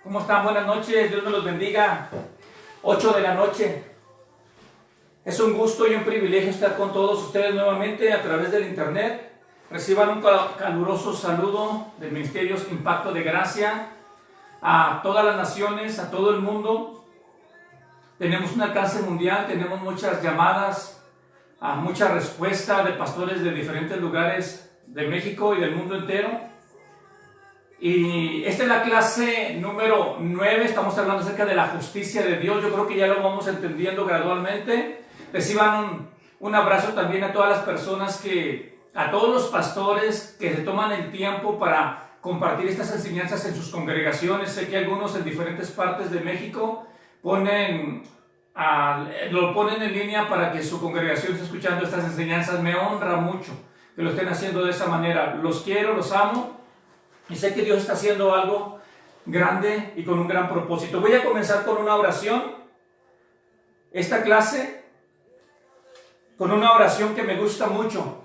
¿Cómo están? Buenas noches, Dios me los bendiga. 8 de la noche. Es un gusto y un privilegio estar con todos ustedes nuevamente a través del internet. Reciban un caluroso saludo del Ministerio Impacto de Gracia a todas las naciones, a todo el mundo. Tenemos un alcance mundial, tenemos muchas llamadas, mucha respuesta de pastores de diferentes lugares de México y del mundo entero. Y esta es la clase número 9, estamos hablando acerca de la justicia de Dios. Yo creo que ya lo vamos entendiendo gradualmente. Reciban un abrazo también a todas las personas a todos los pastores que se toman el tiempo para compartir estas enseñanzas en sus congregaciones. Sé que algunos en diferentes partes de México lo ponen en línea para que su congregación esté escuchando estas enseñanzas. Me honra mucho que lo estén haciendo de esa manera. Los quiero, los amo. Y sé que Dios está haciendo algo grande y con un gran propósito. Voy a comenzar con una oración. Esta clase, con una oración que me gusta mucho.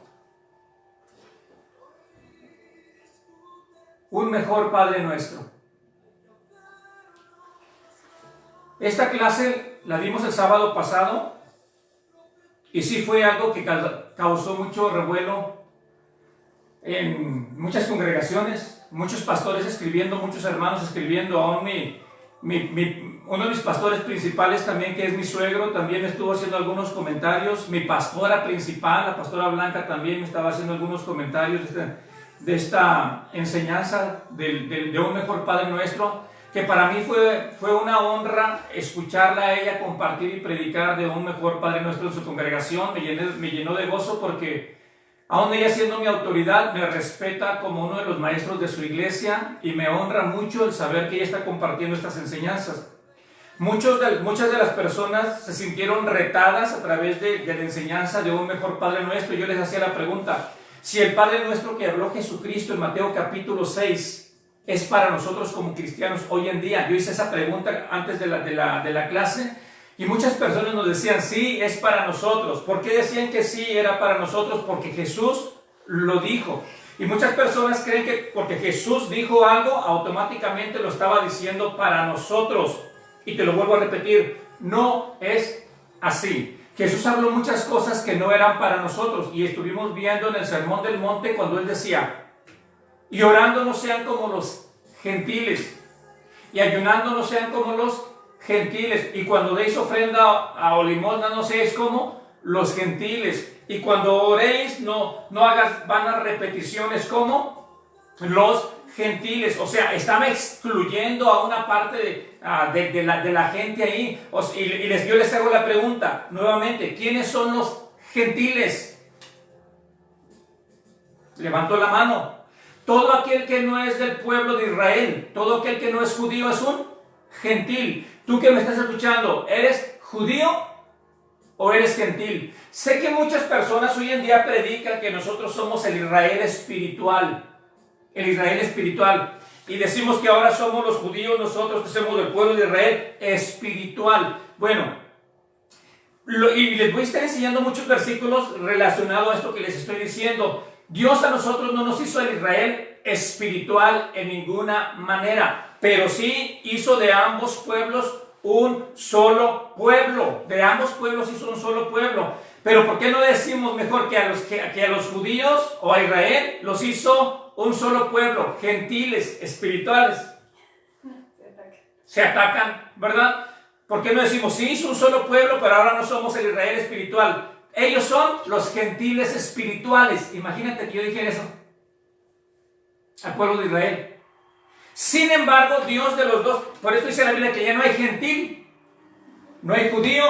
Un mejor Padre Nuestro. Esta clase la dimos el sábado pasado. Y sí fue algo que causó mucho revuelo en muchas congregaciones. Muchos pastores escribiendo, muchos hermanos escribiendo. Aún uno de mis pastores principales también, que es mi suegro, también estuvo haciendo algunos comentarios. Mi pastora principal, la pastora Blanca, también me estaba haciendo algunos comentarios de esta enseñanza de un mejor Padre Nuestro, que para mí fue una honra escucharla a ella compartir y predicar de un mejor Padre Nuestro en su congregación. Me llenó de gozo porque aún ella siendo mi autoridad, me respeta como uno de los maestros de su iglesia y me honra mucho el saber que ella está compartiendo estas enseñanzas. Muchas de las personas se sintieron retadas a través de la enseñanza de un mejor Padre Nuestro. Yo les hacía la pregunta, si el Padre Nuestro que habló Jesucristo en Mateo capítulo 6 es para nosotros como cristianos hoy en día. Yo hice esa pregunta antes de la clase. Y muchas personas nos decían, sí, es para nosotros. ¿Por qué decían que sí era para nosotros? Porque Jesús lo dijo. Y muchas personas creen que porque Jesús dijo algo, automáticamente lo estaba diciendo para nosotros. Y te lo vuelvo a repetir, no es así. Jesús habló muchas cosas que no eran para nosotros. Y estuvimos viendo en el Sermón del Monte cuando Él decía, y orando no sean como los gentiles, y ayunando no sean como los gentiles, y cuando deis ofrenda o limosna no seáis como los gentiles, y cuando oréis no hagas vanas repeticiones como los gentiles. O sea, estaba excluyendo a una parte de la gente ahí. Yo les hago la pregunta nuevamente, ¿quiénes son los gentiles? Levantó la mano. Todo aquel que no es del pueblo de Israel, todo aquel que no es judío es un gentil. Tú que me estás escuchando, ¿eres judío o eres gentil? Sé que muchas personas hoy en día predican que nosotros somos el Israel espiritual. El Israel espiritual. Y decimos que ahora somos los judíos, nosotros que somos del pueblo de Israel espiritual. Bueno, y les voy a estar enseñando muchos versículos relacionados a esto que les estoy diciendo. Dios a nosotros no nos hizo el Israel espiritual en ninguna manera, pero sí hizo de ambos pueblos un solo pueblo. De ambos pueblos hizo un solo pueblo. Pero ¿por qué no decimos mejor que a los judíos o a Israel los hizo un solo pueblo? Gentiles, espirituales. Se atacan, ¿verdad? ¿Por qué no decimos, sí hizo un solo pueblo, pero ahora no somos el Israel espiritual? Ellos son los gentiles espirituales. Imagínate que yo dijera eso al pueblo de Israel. Sin embargo, Dios de los dos, por eso dice la Biblia que ya no hay gentil, no hay judío,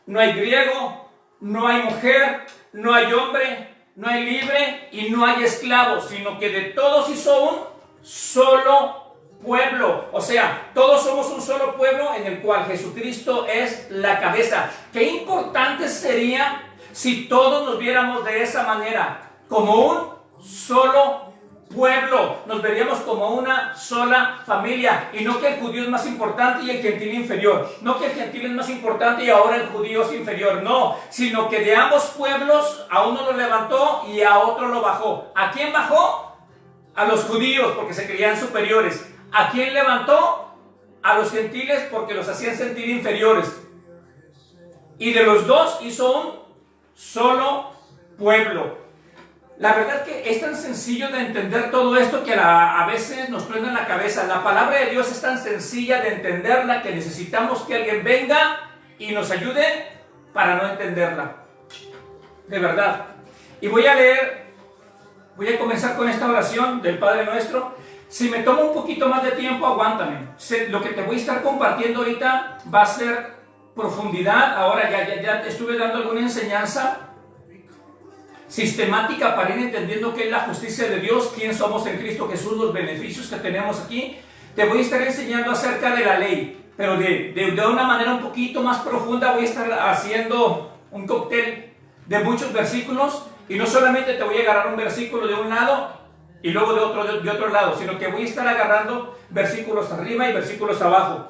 no hay griego, no hay mujer, no hay hombre, no hay libre y no hay esclavo, sino que de todos hizo un solo pueblo. O sea, todos somos un solo pueblo en el cual Jesucristo es la cabeza. Qué importante sería si todos nos viéramos de esa manera, como un solo pueblo. Nos veríamos como una sola familia, y no que el judío es más importante y el gentil inferior, no que el gentil es más importante y ahora el judío es inferior, no, sino que de ambos pueblos a uno lo levantó y a otro lo bajó. ¿A quién bajó? A los judíos porque se creían superiores. ¿A quién levantó? A los gentiles porque los hacían sentir inferiores. Y de los dos hizo un solo pueblo. La verdad que es tan sencillo de entender todo esto que a veces nos prende en la cabeza. La palabra de Dios es tan sencilla de entenderla que necesitamos que alguien venga y nos ayude para no entenderla. De verdad. Y voy a comenzar con esta oración del Padre Nuestro. Si me tomo un poquito más de tiempo, aguántame. Lo que te voy a estar compartiendo ahorita va a ser profundidad. Ahora ya estuve dando alguna enseñanza sistemática para ir entendiendo qué es la justicia de Dios, quién somos en Cristo Jesús, los beneficios que tenemos aquí. Te voy a estar enseñando acerca de la ley, pero de una manera un poquito más profunda. Voy a estar haciendo un cóctel de muchos versículos, y no solamente te voy a agarrar un versículo de un lado y luego de otro lado, sino que voy a estar agarrando versículos arriba y versículos abajo,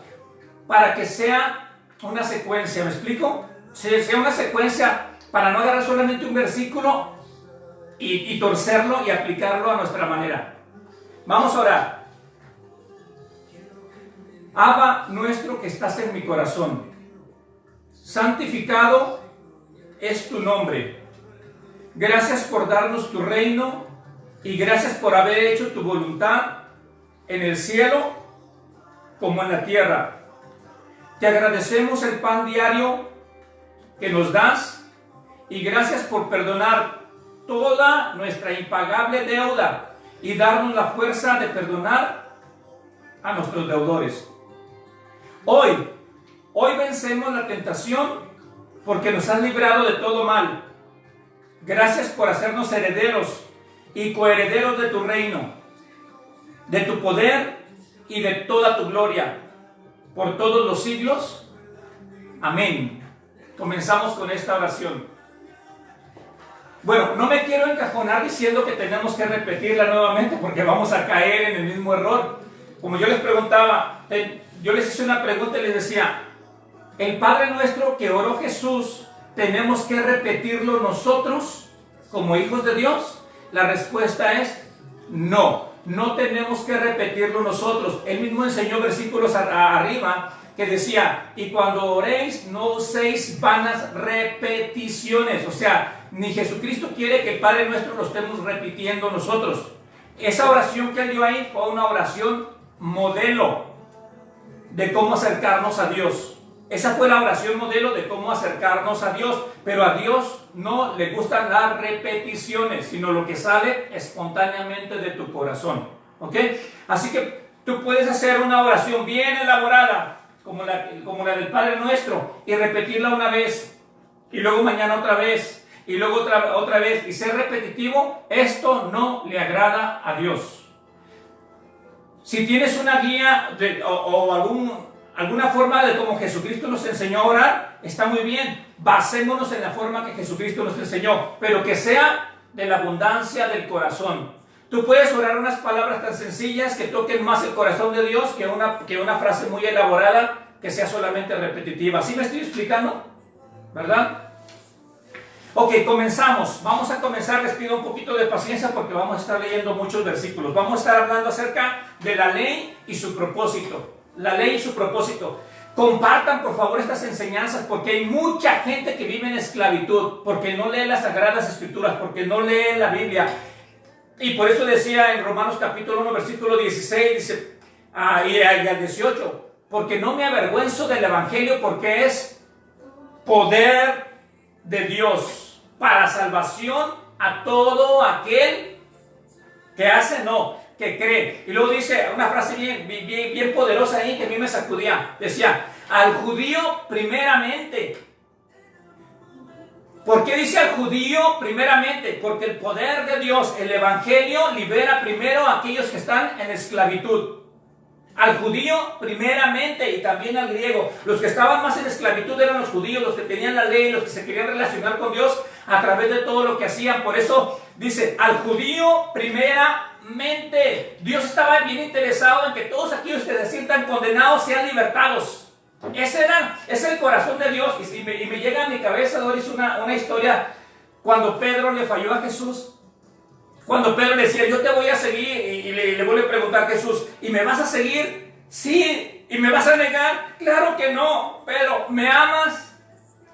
para que sea una secuencia. ¿Me explico? Sea una secuencia, para no agarrar solamente un versículo y torcerlo y aplicarlo a nuestra manera. Vamos a orar. Abba nuestro que estás en mi corazón, santificado es tu nombre. Gracias por darnos tu reino y gracias por haber hecho tu voluntad en el cielo como en la tierra. Te agradecemos el pan diario que nos das y gracias por perdonar toda nuestra impagable deuda y darnos la fuerza de perdonar a nuestros deudores. Hoy vencemos la tentación porque nos has librado de todo mal. Gracias por hacernos herederos y coherederos de tu reino, de tu poder y de toda tu gloria, por todos los siglos. Amén. Comenzamos con esta oración. Bueno, no me quiero encajonar diciendo que tenemos que repetirla nuevamente porque vamos a caer en el mismo error. Como yo les preguntaba, yo les hice una pregunta y les decía, el Padre Nuestro que oró Jesús, ¿tenemos que repetirlo nosotros como hijos de Dios? La respuesta es no, no tenemos que repetirlo nosotros. Él mismo enseñó versículos arriba que decía, y cuando oréis no uséis vanas repeticiones. O sea, ni Jesucristo quiere que el Padre Nuestro lo estemos repitiendo nosotros. Esa oración que él dio ahí fue una oración modelo de cómo acercarnos a Dios. Esa fue la oración modelo de cómo acercarnos a Dios, pero a Dios no le gustan las repeticiones, sino lo que sale espontáneamente de tu corazón, ¿ok? Así que tú puedes hacer una oración bien elaborada, como la del Padre Nuestro, y repetirla una vez, y luego mañana otra vez, y luego otra vez, y ser repetitivo. Esto no le agrada a Dios. Si tienes una guía alguna forma de cómo Jesucristo nos enseñó a orar, está muy bien. Basémonos en la forma que Jesucristo nos enseñó, pero que sea de la abundancia del corazón. Tú puedes orar unas palabras tan sencillas que toquen más el corazón de Dios que una frase muy elaborada que sea solamente repetitiva. ¿Sí me estoy explicando? ¿Verdad? Ok, comenzamos. Vamos a comenzar. Les pido un poquito de paciencia porque vamos a estar leyendo muchos versículos. Vamos a estar hablando acerca de la ley y su propósito. La ley y su propósito. Compartan por favor estas enseñanzas, porque hay mucha gente que vive en esclavitud, porque no lee las Sagradas Escrituras, porque no lee la Biblia. Y por eso decía en Romanos capítulo 1 versículo 16 dice, y al 18, porque no me avergüenzo del Evangelio, porque es poder de Dios para salvación a todo aquel que hace, que cree. Y luego dice una frase bien poderosa ahí que a mí me sacudía. Decía, al judío primeramente. ¿Por qué dice al judío primeramente? Porque el poder de Dios, el Evangelio, libera primero a aquellos que están en esclavitud. Al judío primeramente y también al griego. Los que estaban más en esclavitud eran los judíos, los que tenían la ley, los que se querían relacionar con Dios a través de todo lo que hacían. Por eso dice, al judío primeramente. Dios estaba bien interesado en que todos aquellos que se sientan condenados sean libertados. Ese es el corazón de Dios. Y me llega a mi cabeza, Doris, una historia cuando Pedro le falló a Jesús. Cuando Pedro le decía, yo te voy a seguir, le vuelve a preguntar a Jesús, ¿y me vas a seguir? Sí. ¿Y me vas a negar? Claro que no, pero ¿me amas?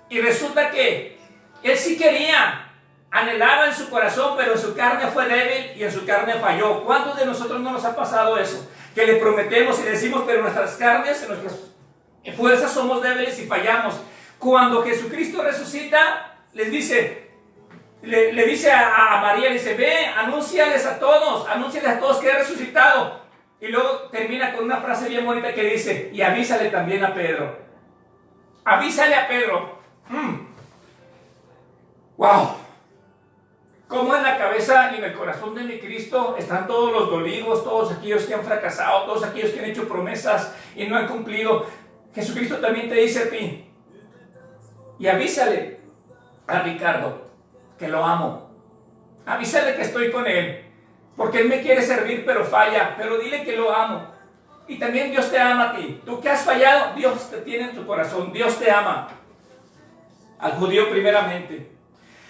Y resulta que él sí quería, anhelaba en su corazón, pero en su carne fue débil y en su carne falló. ¿Cuántos de nosotros no nos ha pasado eso? Que le prometemos y decimos, pero nuestras carnes, nuestras fuerzas somos débiles y fallamos. Cuando Jesucristo resucita, les dice, le dice a María, le dice, ve, anúnciales a todos que he resucitado. Y luego termina con una frase bien bonita que dice, y avísale también a Pedro. Avísale a Pedro. ¡Wow! Cómo en la cabeza y en el corazón de mi Cristo están todos los dolidos, todos aquellos que han fracasado, todos aquellos que han hecho promesas y no han cumplido. Jesucristo también te dice a ti, y avísale a Ricardo que lo amo. Avísale que estoy con él, porque él me quiere servir pero falla, pero dile que lo amo. Y también Dios te ama a ti. Tú que has fallado, Dios te tiene en tu corazón, Dios te ama. Al judío primeramente.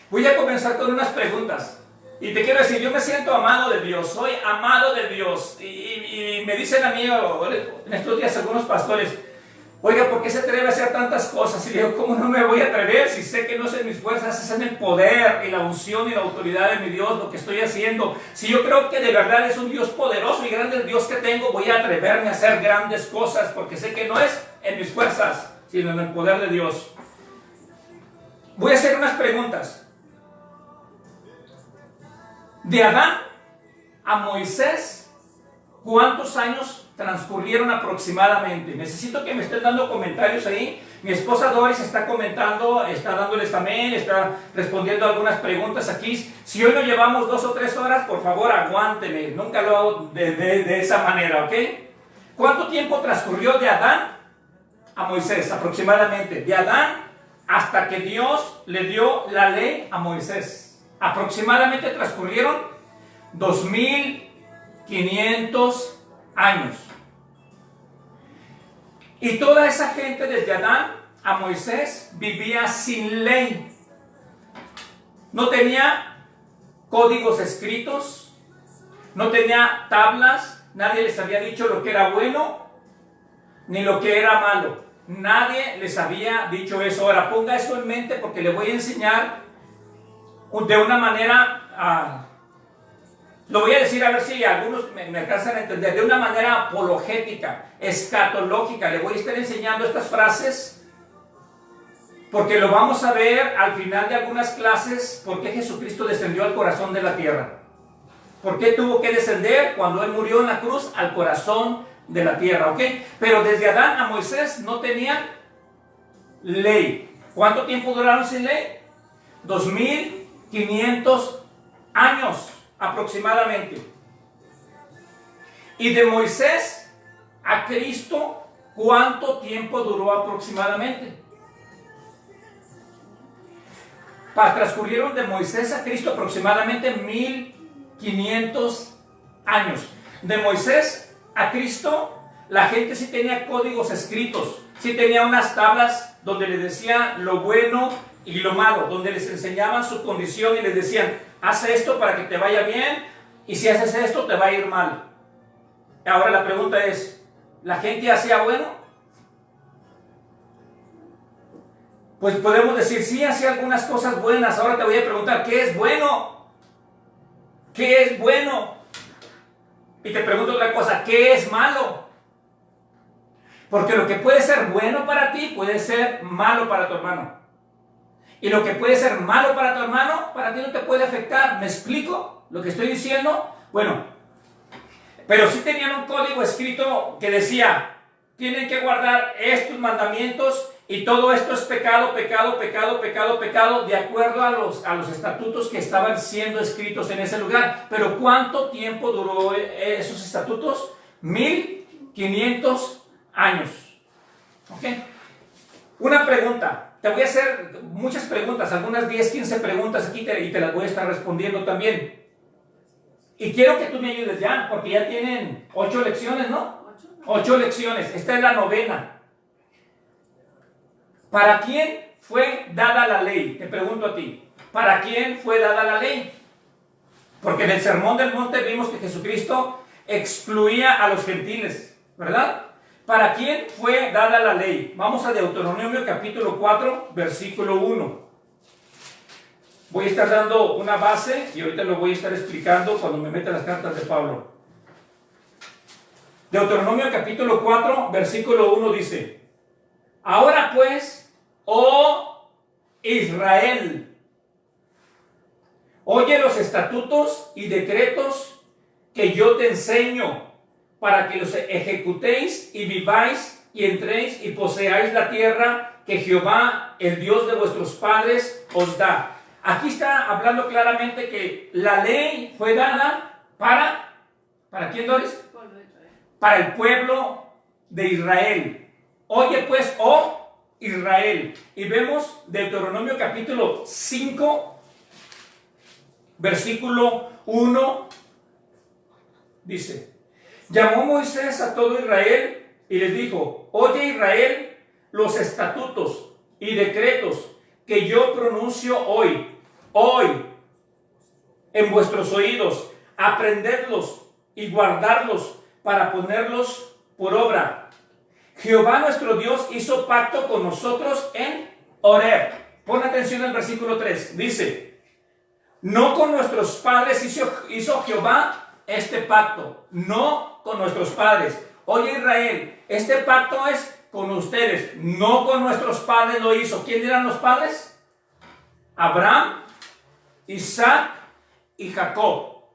Voy a comenzar con unas preguntas. Y te quiero decir, yo me siento amado de Dios, soy amado de Dios. Y me dicen a mí, en estos días algunos pastores, oiga, ¿por qué se atreve a hacer tantas cosas? Y le digo, ¿cómo no me voy a atrever? Si sé que no es en mis fuerzas, es en el poder y la unción y la autoridad de mi Dios lo que estoy haciendo. Si yo creo que de verdad es un Dios poderoso y grande el Dios que tengo, voy a atreverme a hacer grandes cosas, porque sé que no es en mis fuerzas, sino en el poder de Dios. Voy a hacer unas preguntas. De Adán a Moisés, ¿cuántos años transcurrieron aproximadamente? Necesito que me estén dando comentarios ahí. Mi esposa Doris está comentando, está dándoles amén, está respondiendo algunas preguntas aquí. Si hoy no llevamos 2 o 3 horas, por favor aguánteme. Nunca lo hago de esa manera, ¿ok? ¿Cuánto tiempo transcurrió de Adán a Moisés aproximadamente? De Adán hasta que Dios le dio la ley a Moisés. Aproximadamente transcurrieron 2500 años. Y toda esa gente desde Adán a Moisés vivía sin ley. No tenía códigos escritos, no tenía tablas, nadie les había dicho lo que era bueno ni lo que era malo. Nadie les había dicho eso. Ahora ponga eso en mente porque le voy a enseñar de una manera, lo voy a decir a ver si algunos me alcanzan a entender, de una manera apologética, escatológica. Le voy a estar enseñando estas frases porque lo vamos a ver al final de algunas clases, por qué Jesucristo descendió al corazón de la tierra. ¿Por qué tuvo que descender cuando Él murió en la cruz al corazón de la tierra? ¿Ok? Pero desde Adán a Moisés no tenían ley. ¿Cuánto tiempo duraron sin ley? 2500 años aproximadamente. Y de Moisés a Cristo, ¿cuánto tiempo duró aproximadamente? Transcurrieron de Moisés a Cristo aproximadamente 1500 años. De Moisés a Cristo, la gente sí tenía códigos escritos, sí tenía unas tablas donde les decía lo bueno y lo malo, donde les enseñaban su condición y les decían, haz esto para que te vaya bien, y si haces esto te va a ir mal. Ahora la pregunta es, ¿la gente hacía bueno? Pues podemos decir, sí, hacía algunas cosas buenas. Ahora te voy a preguntar, ¿qué es bueno? ¿Qué es bueno? Y te pregunto otra cosa, ¿qué es malo? Porque lo que puede ser bueno para ti, puede ser malo para tu hermano. Y lo que puede ser malo para tu hermano, para ti no te puede afectar. ¿Me explico lo que estoy diciendo? Bueno, pero sí tenían un código escrito que decía, tienen que guardar estos mandamientos y todo esto es pecado, pecado, pecado, pecado, pecado, de acuerdo a los estatutos que estaban siendo escritos en ese lugar. Pero ¿cuánto tiempo duró esos estatutos? 1500 años. ¿Ok? Una pregunta. Te voy a hacer muchas preguntas, algunas 10, 15 preguntas aquí y te las voy a estar respondiendo también. Y quiero que tú me ayudes ya, porque ya tienen 8 lecciones, ¿no? 8 lecciones. Esta es la 9ª. ¿Para quién fue dada la ley? Te pregunto a ti. ¿Para quién fue dada la ley? Porque en el Sermón del Monte vimos que Jesucristo excluía a los gentiles, ¿verdad? ¿Para quién fue dada la ley? Vamos a Deuteronomio capítulo 4, versículo 1. Voy a estar dando una base y ahorita lo voy a estar explicando cuando me meta las cartas de Pablo. Deuteronomio capítulo 4, versículo 1 dice: Ahora pues, oh Israel, oye los estatutos y decretos que yo te enseño, para que los ejecutéis y viváis y entréis y poseáis la tierra que Jehová, el Dios de vuestros padres, os da. Aquí está hablando claramente que la ley fue dada ¿para quién, Doris? Para el pueblo de Israel. Oye pues, oh Israel. Y vemos Deuteronomio capítulo 5, versículo 1, dice: Llamó Moisés a todo Israel y les dijo: Oye Israel, los estatutos y decretos que yo pronuncio hoy en vuestros oídos, aprendedlos y guardarlos para ponerlos por obra. Jehová nuestro Dios hizo pacto con nosotros en Horeb. Pon atención al versículo 3. Dice: No con nuestros padres hizo Jehová este pacto, no con nuestros padres. Oye Israel, este pacto es con ustedes, no con nuestros padres lo hizo. ¿Quién eran los padres? Abraham, Isaac y Jacob.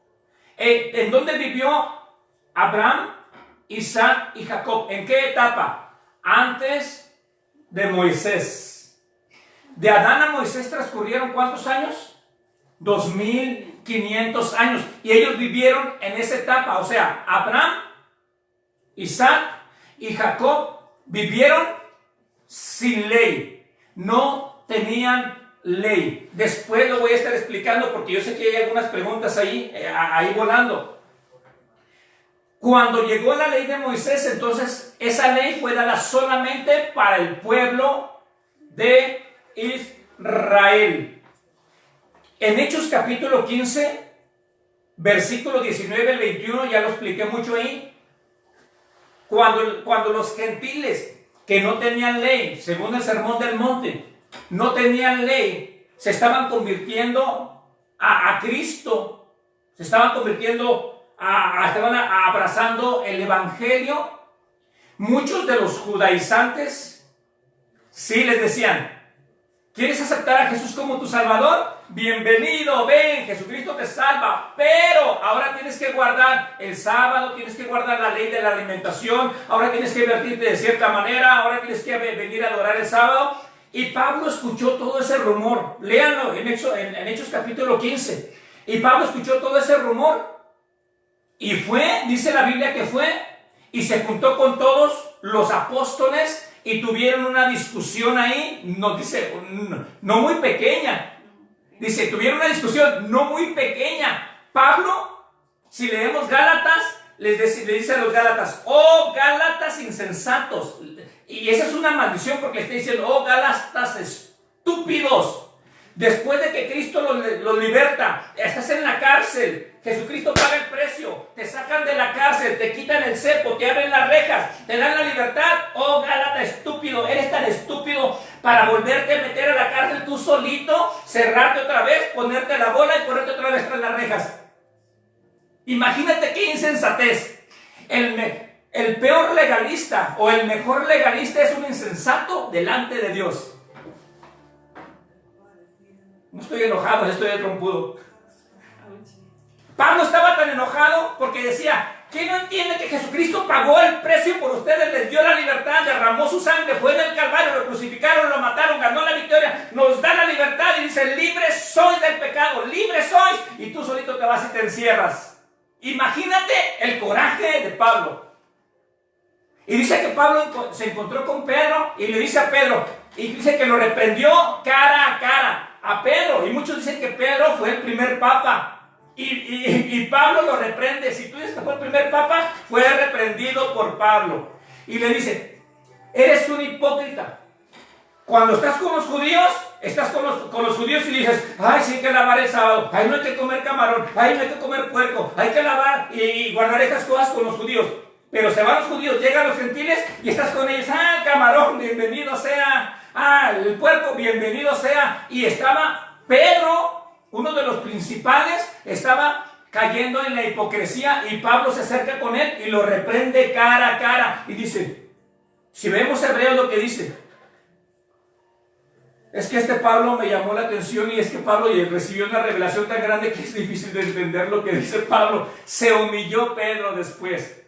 ¿En dónde vivió Abraham, Isaac y Jacob? ¿En qué etapa? Antes de Moisés. De Adán a Moisés transcurrieron ¿cuántos años? 2500 años. Y ellos vivieron en esa etapa. O sea, Abraham, Isaac y Jacob vivieron sin ley. No tenían ley. Después lo voy a estar explicando porque yo sé que hay algunas preguntas ahí volando. Cuando llegó la ley de Moisés, entonces esa ley fue dada solamente para el pueblo de Israel. En Hechos capítulo 15, versículo 19 al 21, ya lo expliqué mucho ahí. Cuando los gentiles que no tenían ley, según el Sermón del Monte, no tenían ley, se estaban convirtiendo a Cristo, se estaban convirtiendo estaban abrazando el evangelio. Muchos de los judaizantes sí les decían: ¿quieres aceptar a Jesús como tu Salvador? Bienvenido, ven, Jesucristo te salva, pero ahora tienes que guardar el sábado, tienes que guardar la ley de la alimentación, ahora tienes que vestirte de cierta manera, ahora tienes que venir a adorar el sábado. Y Pablo escuchó todo ese rumor. Léanlo en Hechos capítulo 15. Y Pablo escuchó todo ese rumor y fue, dice la Biblia que fue, y se juntó con todos los apóstoles y tuvieron una discusión ahí, no muy pequeña. Dice, tuvieron una discusión no muy pequeña. Pablo, si leemos Gálatas, le dice a los Gálatas: oh Gálatas insensatos. Y esa es una maldición porque le está diciendo: oh Gálatas estúpidos. Después de que Cristo los liberta, estás en la cárcel, Jesucristo paga el precio, te sacan de la cárcel, te quitan el cepo, te abren las rejas, te dan la libertad. Oh Gálata estúpido, eres tan estúpido para volverte a meter a la cárcel tú solito, cerrarte otra vez, ponerte la bola y ponerte otra vez tras las rejas. Imagínate qué insensatez. El peor legalista o el mejor legalista es un insensato delante de Dios. No estoy enojado, estoy de trompudo. Pablo estaba tan enojado porque decía: ¿quién no entiende que Jesucristo pagó el precio por ustedes, les dio la libertad, derramó su sangre, fue en el Calvario, lo crucificaron, lo mataron, ganó la victoria, nos da la libertad y dice: libres sois del pecado, libres sois, y tú solito te vas y te encierras? Imagínate el coraje de Pablo. Y dice que Pablo se encontró con Pedro y le dice a Pedro, y dice que lo reprendió cara a cara a Pedro, y muchos dicen que Pedro fue el primer papa. Y Pablo lo reprende. Si tú dices que fue el primer papa, fue reprendido por Pablo. Y le dice: eres un hipócrita. Cuando estás con los judíos, estás con los judíos y dices, ay, sí hay que lavar el sábado, ay, no hay que comer camarón, ay, no hay que comer puerco, hay que lavar y guardar estas cosas con los judíos. Pero se van los judíos, llegan los gentiles y estás con ellos, ah, el camarón, bienvenido sea, ah, el puerco, bienvenido sea. Y estaba Pedro, uno de los principales, estaba cayendo en la hipocresía y Pablo se acerca con él y lo reprende cara a cara y dice, si vemos Hebreos lo que dice, es que este Pablo me llamó la atención y es que Pablo recibió una revelación tan grande que es difícil de entender lo que dice Pablo. Se humilló Pedro después.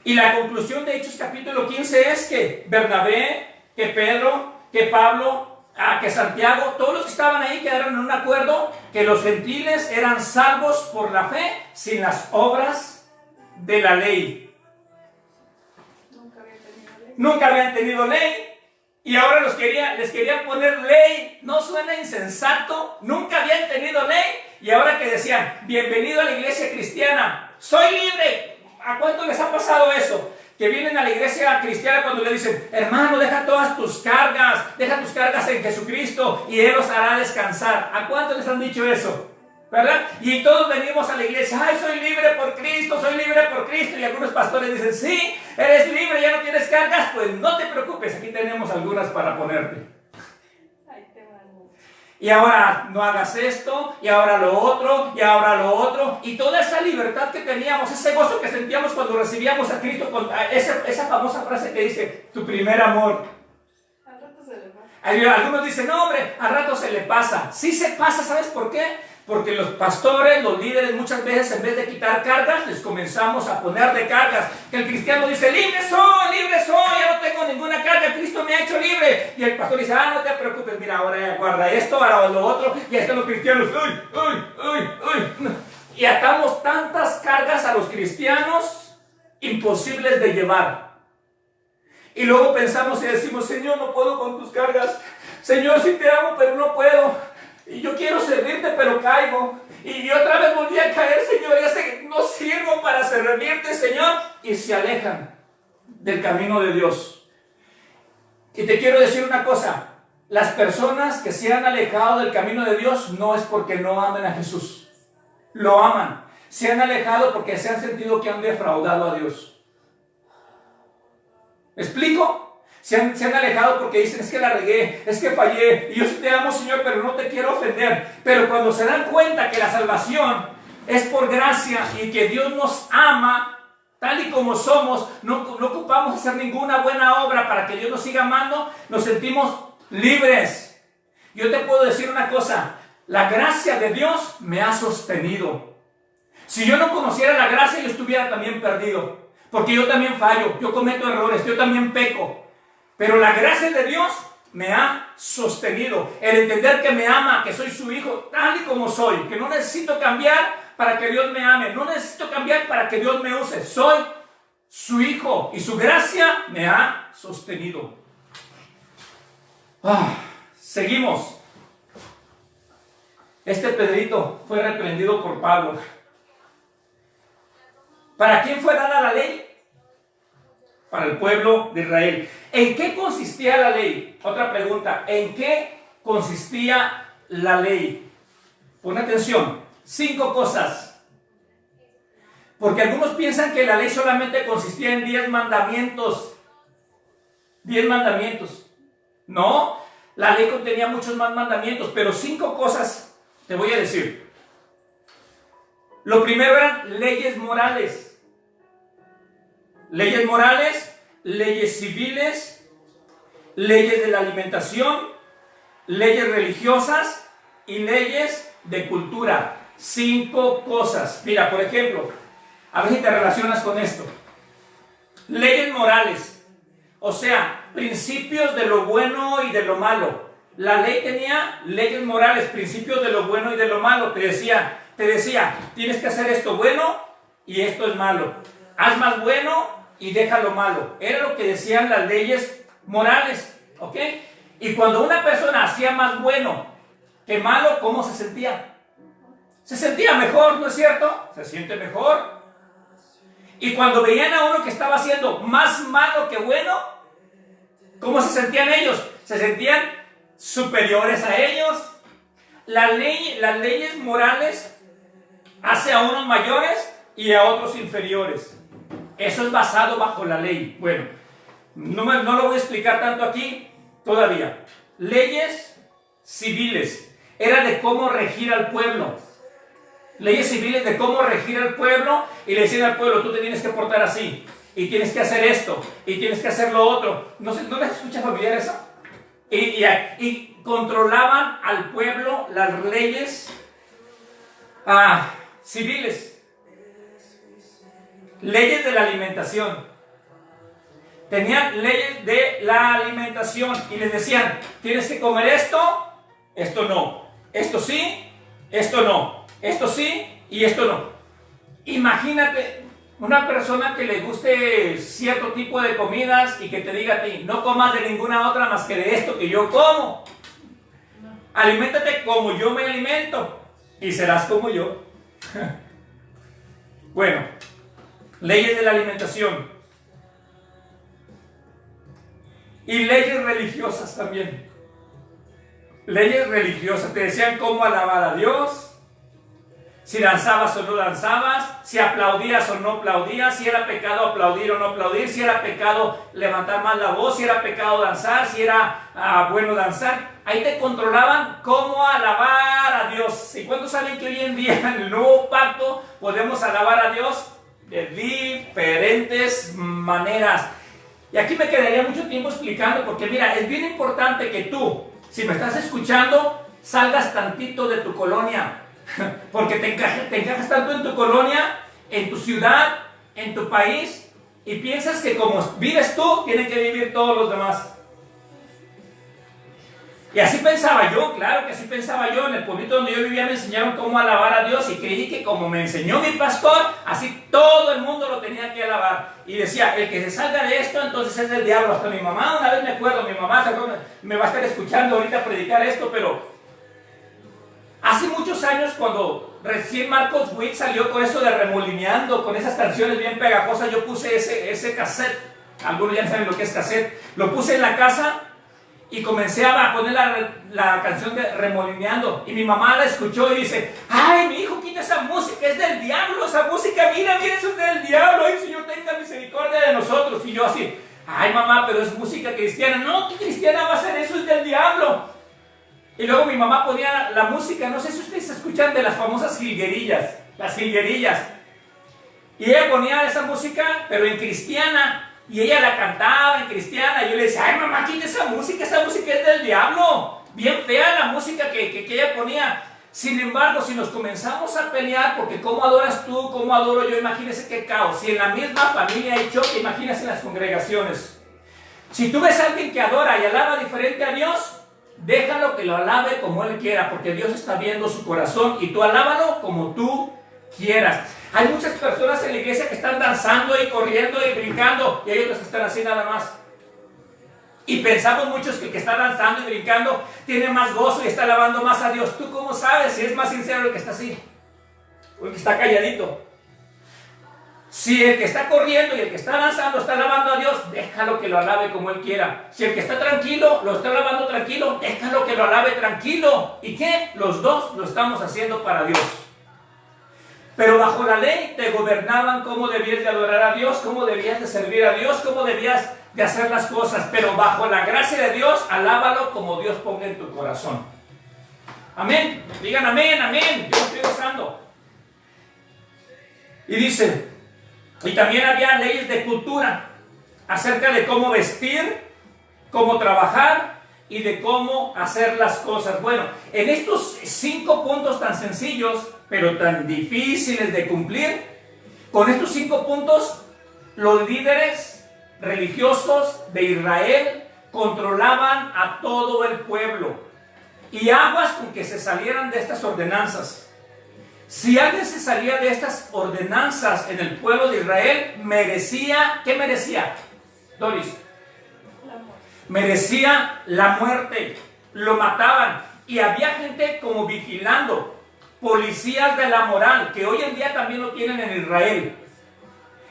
Y la conclusión de Hechos capítulo 15 es que Bernabé, que Pedro, que Pablo, que Santiago, todos los que estaban ahí quedaron en un acuerdo que los gentiles eran salvos por la fe sin las obras de la ley. Nunca habían tenido ley. Y ahora les querían poner ley. ¿No suena insensato? Nunca habían tenido ley. Y ahora que decían, bienvenido a la iglesia cristiana, soy libre. ¿A cuánto les ha pasado eso? Que vienen a la iglesia cristiana cuando le dicen, hermano, deja todas tus cargas en Jesucristo y Él los hará descansar. ¿A cuánto les han dicho eso? ¿Verdad? Y todos venimos a la iglesia, ay, soy libre por Cristo, soy libre por Cristo. Y algunos pastores dicen, sí, eres libre, ya no tienes cargas. Pues no te preocupes, aquí tenemos algunas para ponerte. Y ahora no hagas esto, y ahora lo otro, y ahora lo otro. Y toda esa libertad que teníamos, ese gozo que sentíamos cuando recibíamos a Cristo, con esa famosa frase que dice, tu primer amor. Al rato se le pasa. Algunos dicen, no hombre, al rato se le pasa. Sí se pasa, ¿sabes por qué? Porque los pastores, los líderes, muchas veces en vez de quitar cargas, les comenzamos a poner de cargas. Que el cristiano dice, libre soy, ya no tengo ninguna carga, Cristo me ha hecho libre. Y el pastor dice, no te preocupes, mira, ahora guarda esto, ahora lo otro. Y están los cristianos, y atamos tantas cargas a los cristianos imposibles de llevar. Y luego pensamos y decimos, Señor, no puedo con tus cargas. Señor, sí te amo, pero no puedo. Y yo quiero servirte, pero caigo. Y otra vez volví a caer, Señor. Ya sé que no sirvo para servirte, Señor. Y se alejan del camino de Dios. Y te quiero decir una cosa. Las personas que se han alejado del camino de Dios no es porque no amen a Jesús. Lo aman. Se han alejado porque se han sentido que han defraudado a Dios. ¿Me explico? Se han alejado porque dicen, es que la regué, es que fallé, y yo sí te amo, Señor, pero no te quiero ofender. Pero cuando se dan cuenta que la salvación es por gracia y que Dios nos ama tal y como somos, no ocupamos hacer ninguna buena obra para que Dios nos siga amando, nos sentimos libres. Yo te puedo decir una cosa, la gracia de Dios me ha sostenido. Si yo no conociera la gracia, yo estuviera también perdido, porque yo también fallo, yo cometo errores, yo también peco. Pero la gracia de Dios me ha sostenido. El entender que me ama, que soy su hijo tal y como soy. Que no necesito cambiar para que Dios me ame. No necesito cambiar para que Dios me use. Soy su hijo y su gracia me ha sostenido. Seguimos. Este Pedrito fue reprendido por Pablo. ¿Para quién fue dada la ley? Para el pueblo de Israel. ¿En qué consistía la ley? Otra pregunta. ¿En qué consistía la ley? Pon atención. 5 cosas. Porque algunos piensan que la ley solamente consistía en 10 mandamientos. 10 mandamientos. No, la ley contenía muchos más mandamientos, pero 5 cosas te voy a decir. Lo primero eran leyes morales. Leyes morales, leyes civiles, leyes de la alimentación, leyes religiosas y leyes de cultura. 5 cosas. Mira, por ejemplo, a ver si te relacionas con esto. Leyes morales, o sea, principios de lo bueno y de lo malo. La ley tenía leyes morales, principios de lo bueno y de lo malo. Te decía, tienes que hacer esto bueno y esto es malo. Haz más bueno y deja lo malo. Era lo que decían las leyes morales, ¿ok? Y cuando una persona hacía más bueno que malo, ¿cómo se sentía? Se sentía mejor, ¿no es cierto? Se siente mejor. Y cuando veían a uno que estaba haciendo más malo que bueno, ¿Cómo se sentían ellos? Se sentían superiores a ellos. Las leyes morales hace a unos mayores y a otros inferiores. Eso es basado bajo la ley. Bueno, no lo voy a explicar tanto aquí todavía. Leyes civiles. Era de cómo regir al pueblo. Leyes civiles de cómo regir al pueblo, y le decían al pueblo, tú te tienes que portar así, y tienes que hacer esto, y tienes que hacer lo otro. ¿No les escucha familiar eso? Y controlaban al pueblo las leyes civiles. Leyes de la alimentación. Tenían leyes de la alimentación y les decían, tienes que comer esto, esto no, esto sí, esto no, esto sí y esto no. Imagínate una persona que le guste cierto tipo de comidas y que te diga a ti, no comas de ninguna otra más que de esto que yo como. Aliméntate como yo me alimento y serás como yo. Bueno, leyes de la alimentación. Y leyes religiosas también. Leyes religiosas. Te decían cómo alabar a Dios, si danzabas o no danzabas, si aplaudías o no aplaudías, si era pecado aplaudir o no aplaudir, si era pecado levantar más la voz, si era pecado danzar, si era bueno danzar. Ahí te controlaban cómo alabar a Dios. ¿Y cuántos saben que hoy en día en el nuevo pacto podemos alabar a Dios de diferentes maneras? Y aquí me quedaría mucho tiempo explicando, porque mira, es bien importante que tú, si me estás escuchando, salgas tantito de tu colonia, porque te encajas tanto en tu colonia, en tu ciudad, en tu país, y piensas que como vives tú, tienen que vivir todos los demás. Y así pensaba yo, claro que así pensaba yo. En el pueblito donde yo vivía me enseñaron cómo alabar a Dios, y creí que como me enseñó mi pastor, así todo el mundo lo tenía que alabar. Y decía, el que se salga de esto, entonces es del diablo. Hasta mi mamá, una vez me acuerdo, mi mamá me va a estar escuchando ahorita predicar esto, pero hace muchos años, cuando recién Marcos Witt salió con eso de Remolineando, con esas canciones bien pegajosas, yo puse ese cassette. Algunos ya saben lo que es cassette. Lo puse en la casa y comencé a poner la canción de Remolineando. Y mi mamá la escuchó y dice, ay, mi hijo, quita esa música, es del diablo esa música, mira, eso es del diablo, ay, Señor, tenga misericordia de nosotros. Y yo así, ay, mamá, pero es música cristiana. No, ¿qué cristiana va a ser eso? Es del diablo. Y luego mi mamá ponía la música, no sé si ustedes escuchan, de las famosas jilguerillas, las jilguerillas. Y ella ponía esa música, pero en cristiana. Y ella la cantaba en cristiana. Y yo le decía, ay, mamá, quita esa música es del diablo. Bien fea la música que ella ponía. Sin embargo, si nos comenzamos a pelear, porque cómo adoras tú, cómo adoro yo, imagínense qué caos. Si en la misma familia hay choque, imagínense en las congregaciones. Si tú ves a alguien que adora y alaba diferente a Dios, déjalo que lo alabe como él quiera, porque Dios está viendo su corazón, y tú alábalo como tú quieras. Hay muchas personas en la iglesia que están danzando y corriendo y brincando, y hay otras que están así nada más. Y pensamos muchos que el que está danzando y brincando tiene más gozo y está alabando más a Dios. ¿Tú cómo sabes si es más sincero el que está así o el que está calladito? Si el que está corriendo y el que está danzando está alabando a Dios, déjalo que lo alabe como él quiera. Si el que está tranquilo lo está alabando tranquilo, déjalo que lo alabe tranquilo. ¿Y qué? Los dos lo estamos haciendo para Dios. Pero bajo la ley te gobernaban cómo debías de adorar a Dios, cómo debías de servir a Dios, cómo debías de hacer las cosas. Pero bajo la gracia de Dios, alábalo como Dios ponga en tu corazón. Amén. Digan amén, amén. Yo estoy gozando. Y dice, y también había leyes de cultura acerca de cómo vestir, cómo trabajar y de cómo hacer las cosas. Bueno, en estos 5 puntos tan sencillos, pero tan difíciles de cumplir, con estos 5 puntos, los líderes religiosos de Israel controlaban a todo el pueblo. Y aguas con que se salieran de estas ordenanzas. Si alguien se salía de estas ordenanzas en el pueblo de Israel, merecía, ¿qué merecía? Doris. Merecía la muerte. Lo mataban. Y había gente como vigilando, policías de la moral, que hoy en día también lo tienen en Israel.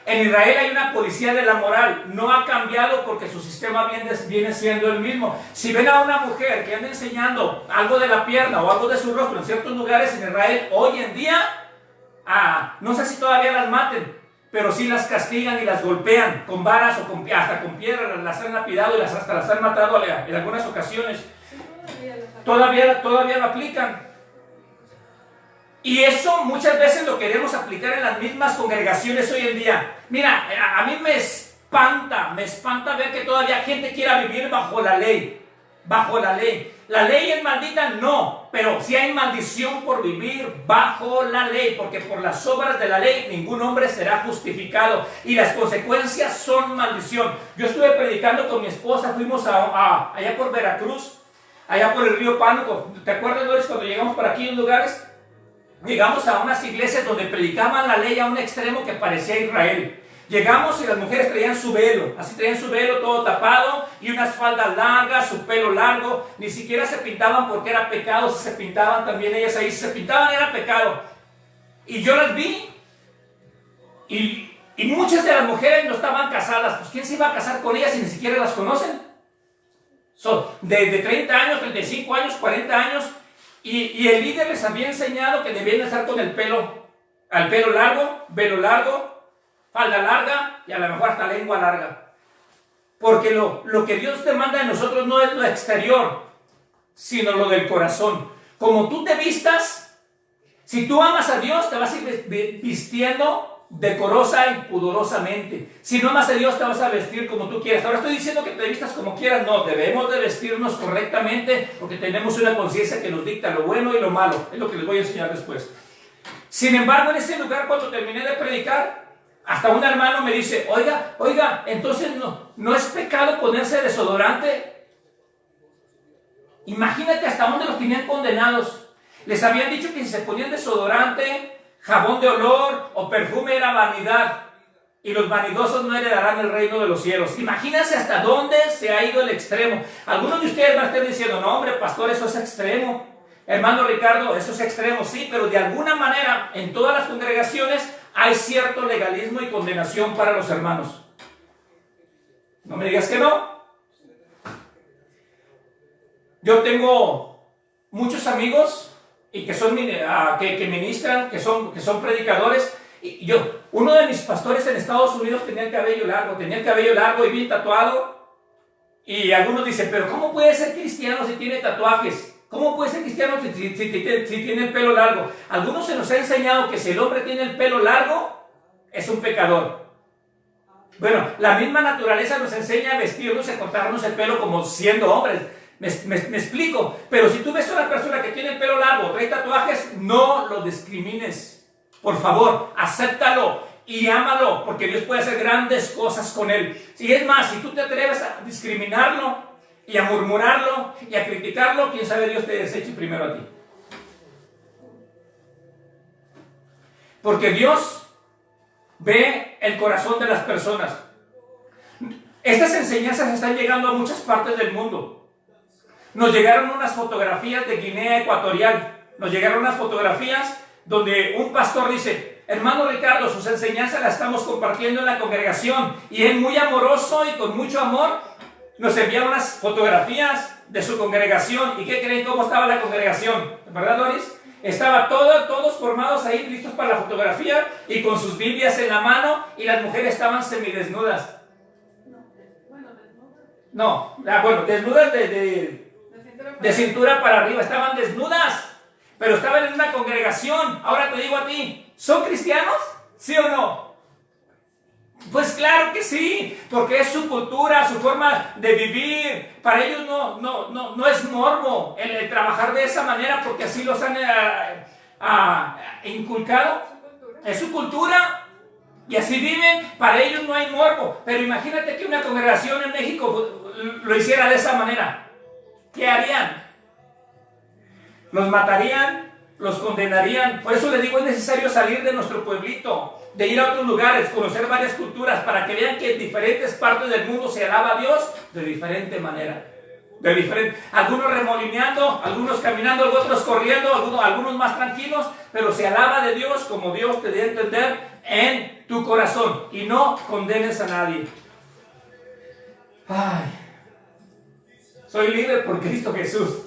En Israel hay una policía de la moral, no ha cambiado porque su sistema viene siendo el mismo. Si ven a una mujer que anda enseñando algo de la pierna o algo de su rostro en ciertos lugares en Israel, hoy en día, no sé si todavía las maten, pero sí las castigan y las golpean con varas o hasta con piedras, las han lapidado y hasta las han matado en algunas ocasiones. Todavía lo aplican. Y eso muchas veces lo queremos aplicar en las mismas congregaciones hoy en día. Mira, a mí me espanta ver que todavía gente quiera vivir bajo la ley. Bajo la ley. ¿La ley es maldita? No, pero sí hay maldición por vivir bajo la ley, porque por las obras de la ley ningún hombre será justificado y las consecuencias son maldición. Yo estuve predicando con mi esposa, fuimos allá por Veracruz, allá por el río Pánuco. ¿Te acuerdas, Doris, cuando llegamos por aquí en lugares? Llegamos a unas iglesias donde predicaban la ley a un extremo que parecía Israel. Llegamos y las mujeres traían su velo, así traían su velo todo tapado y unas faldas largas, su pelo largo, ni siquiera se pintaban porque era pecado, si se pintaban también ellas ahí, si se pintaban era pecado. Y yo las vi y muchas de las mujeres no estaban casadas, pues ¿quién se iba a casar con ellas si ni siquiera las conocen? Son de 30 años, 35 años, 40 años. Y el líder les había enseñado que debían estar con el pelo largo, velo largo, falda larga y a lo mejor hasta lengua larga. Porque lo que Dios demanda de nosotros no es lo exterior, sino lo del corazón. Como tú te vistas, si tú amas a Dios, te vas a ir vistiendo decorosa y pudorosamente. Si no amas a Dios, te vas a vestir como tú quieras. Ahora estoy diciendo que te vistas como quieras, no, debemos de vestirnos correctamente porque tenemos una conciencia que nos dicta lo bueno y lo malo. Es lo que les voy a enseñar después. Sin embargo, en ese lugar, cuando terminé de predicar, hasta un hermano me dice, oiga, entonces no es pecado ponerse desodorante. Imagínate hasta dónde los tenían condenados. Les habían dicho que si se ponían desodorante, jabón de olor o perfume era vanidad y los vanidosos no heredarán el reino de los cielos. Imagínense hasta dónde se ha ido el extremo. Algunos de ustedes van a estar diciendo, no hombre, pastor, eso es extremo. Hermano Ricardo, eso es extremo, sí, pero de alguna manera en todas las congregaciones hay cierto legalismo y condenación para los hermanos. No me digas que no. Yo tengo muchos amigos y que son que ministran, que son predicadores. Y uno de mis pastores en Estados Unidos tenía el cabello largo y bien tatuado. Y algunos dicen, pero ¿cómo puede ser cristiano si tiene tatuajes? ¿Cómo puede ser cristiano si tiene el pelo largo? Algunos se nos ha enseñado que si el hombre tiene el pelo largo, es un pecador. Bueno, la misma naturaleza nos enseña a vestirnos, a cortarnos el pelo como siendo hombres. Me explico, pero si tú ves a una persona que tiene el pelo largo, trae tatuajes, no lo discrimines. Por favor, acéptalo y ámalo, porque Dios puede hacer grandes cosas con él. Y es más, si tú te atreves a discriminarlo y a murmurarlo y a criticarlo, quién sabe Dios te deseche primero a ti. Porque Dios ve el corazón de las personas. Estas enseñanzas están llegando a muchas partes del mundo. Nos llegaron unas fotografías de Guinea Ecuatorial. Nos llegaron unas fotografías donde un pastor dice, hermano Ricardo, sus enseñanzas las estamos compartiendo en la congregación. Y él muy amoroso y con mucho amor nos envía unas fotografías de su congregación. ¿Y qué creen cómo estaba la congregación? ¿Verdad, Doris? Estaba todos formados ahí, listos para la fotografía y con sus Biblias en la mano y las mujeres estaban semidesnudas. No, bueno, desnudas de cintura para arriba, estaban desnudas, pero estaban en una congregación. Ahora te digo a ti, ¿son cristianos? ¿Sí o no? Pues claro que sí, porque es su cultura, su forma de vivir. Para ellos no es morbo el trabajar de esa manera, porque así los han inculcado. Es su cultura y así viven. Para ellos no hay morbo. Pero imagínate que una congregación en México lo hiciera de esa manera. ¿Qué harían? Los matarían, los condenarían. Por eso les digo, es necesario salir de nuestro pueblito, de ir a otros lugares, conocer varias culturas, para que vean que en diferentes partes del mundo se alaba a Dios de diferente manera. de diferente, algunos remolineando, algunos caminando, otros corriendo, algunos más tranquilos, pero se alaba de Dios como Dios te dé a entender en tu corazón, y no condenes a nadie. Ay, soy líder por Cristo Jesús.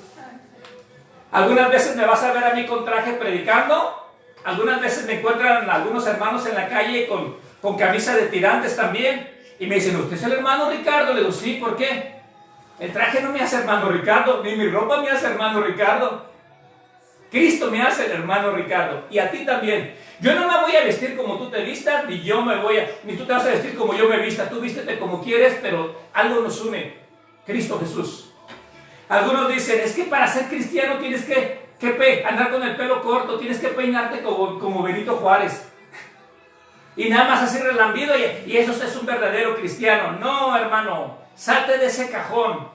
Algunas veces me vas a ver a mí con traje predicando, algunas veces me encuentran algunos hermanos en la calle con camisa de tirantes también, y me dicen, ¿usted es el hermano Ricardo? Le digo, sí, ¿por qué? El traje no me hace hermano Ricardo, ni mi ropa me hace hermano Ricardo. Cristo me hace el hermano Ricardo, y a ti también. Yo no me voy a vestir como tú te vistas, ni tú te vas a vestir como yo me vista. Tú vístete como quieres, pero algo nos une, Cristo Jesús. Algunos dicen, es que para ser cristiano tienes que andar con el pelo corto, tienes que peinarte como Benito Juárez. Y nada más así relambido, y eso es un verdadero cristiano. No, hermano, salte de ese cajón.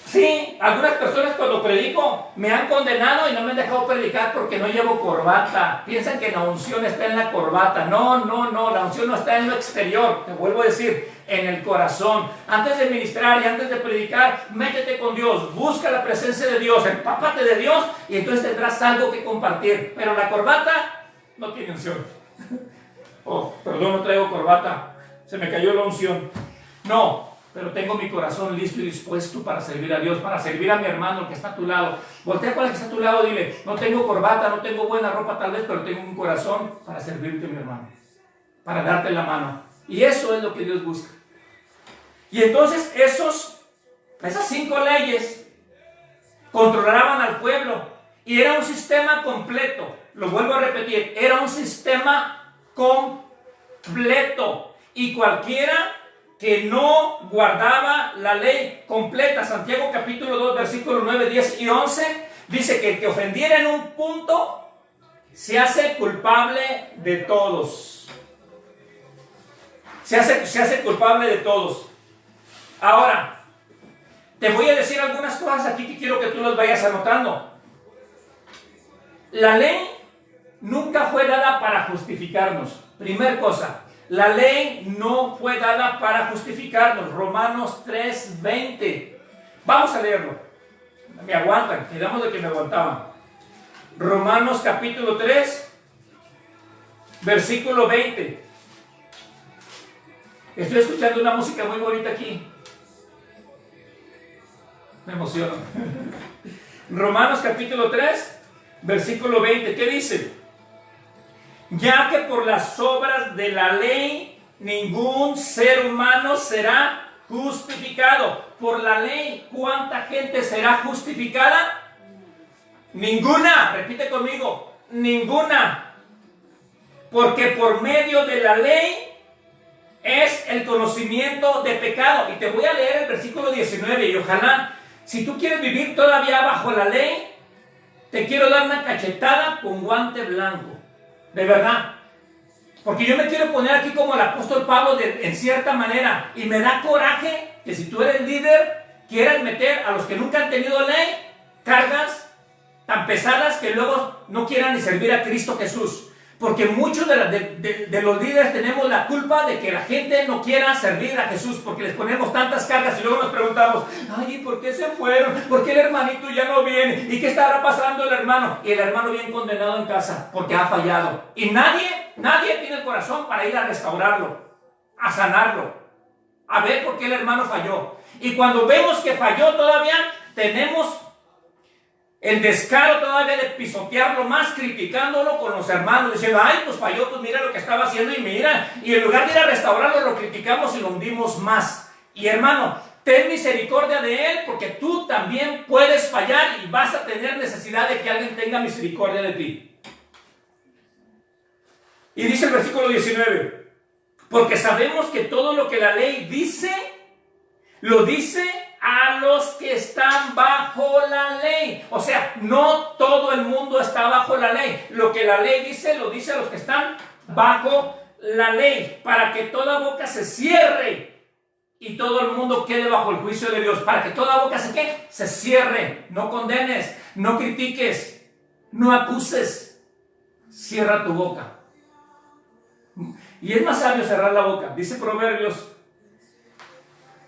Sí, algunas personas cuando predico me han condenado y no me han dejado predicar porque no llevo corbata. Piensan que la unción está en la corbata. No, la unción no está en lo exterior. Te vuelvo a decir, en el corazón. Antes de ministrar y antes de predicar, métete con Dios, busca la presencia de Dios, empápate de Dios y entonces tendrás algo que compartir. Pero la corbata no tiene unción. Oh, perdón, no traigo corbata, se me cayó la unción. No, pero tengo mi corazón listo y dispuesto para servir a Dios, para servir a mi hermano que está a tu lado. Voltea con el que está a tu lado, dile, no tengo corbata, no tengo buena ropa tal vez, pero tengo un corazón para servirte, mi hermano, para darte la mano. Y eso es lo que Dios busca. Y entonces esas 5 leyes controlaban al pueblo y era un sistema completo. Lo vuelvo a repetir, era un sistema completo, y cualquiera que no guardaba la ley completa, Santiago capítulo 2, versículos 9, 10 y 11, dice que el que ofendiera en un punto se hace culpable de todos. Se hace culpable de todos. Ahora, te voy a decir algunas cosas aquí que quiero que tú las vayas anotando. La ley nunca fue dada para justificarnos. Primer cosa, la ley no fue dada para justificarnos. Romanos 3:20. Vamos a leerlo. Me aguantan, quedamos de que me aguantaban. Romanos capítulo 3, versículo 20. Estoy escuchando una música muy bonita aquí. Me emociono. Romanos capítulo 3, versículo 20. ¿Qué dice? Ya que por las obras de la ley ningún ser humano será justificado. Por la ley, ¿cuánta gente será justificada? Ninguna. Repite conmigo, ninguna. Porque por medio de la ley es el conocimiento de pecado. Y te voy a leer el versículo 19, y ojalá, si tú quieres vivir todavía bajo la ley, te quiero dar una cachetada con guante blanco. De verdad. Porque yo me quiero poner aquí como el apóstol Pablo en cierta manera. Y me da coraje que si tú eres líder, quieras meter a los que nunca han tenido ley cargas tan pesadas que luego no quieran ni servir a Cristo Jesús. Porque muchos de los líderes tenemos la culpa de que la gente no quiera servir a Jesús, porque les ponemos tantas cargas y luego nos preguntamos, ay, ¿por qué se fueron? ¿Por qué el hermanito ya no viene? ¿Y qué estará pasando el hermano? Y el hermano bien condenado en casa porque ha fallado. Y nadie tiene el corazón para ir a restaurarlo, a sanarlo, a ver por qué el hermano falló. Y cuando vemos que falló todavía, tenemos el descaro todavía de pisotearlo más, criticándolo con los hermanos, diciendo, ay, pues falló, pues mira lo que estaba haciendo y mira, y en lugar de ir a restaurarlo, lo criticamos y lo hundimos más. Y hermano, ten misericordia de él, porque tú también puedes fallar y vas a tener necesidad de que alguien tenga misericordia de ti. Y dice el versículo 19, porque sabemos que todo lo que la ley dice, lo dice a los que están bajo la ley. O sea, no todo el mundo está bajo la ley. Lo que la ley dice, lo dice a los que están bajo la ley, para que toda boca se cierre y todo el mundo quede bajo el juicio de Dios. Para que toda boca se cierre. No condenes, no critiques, no acuses. Cierra tu boca. Y es más sabio cerrar la boca. Dice Proverbios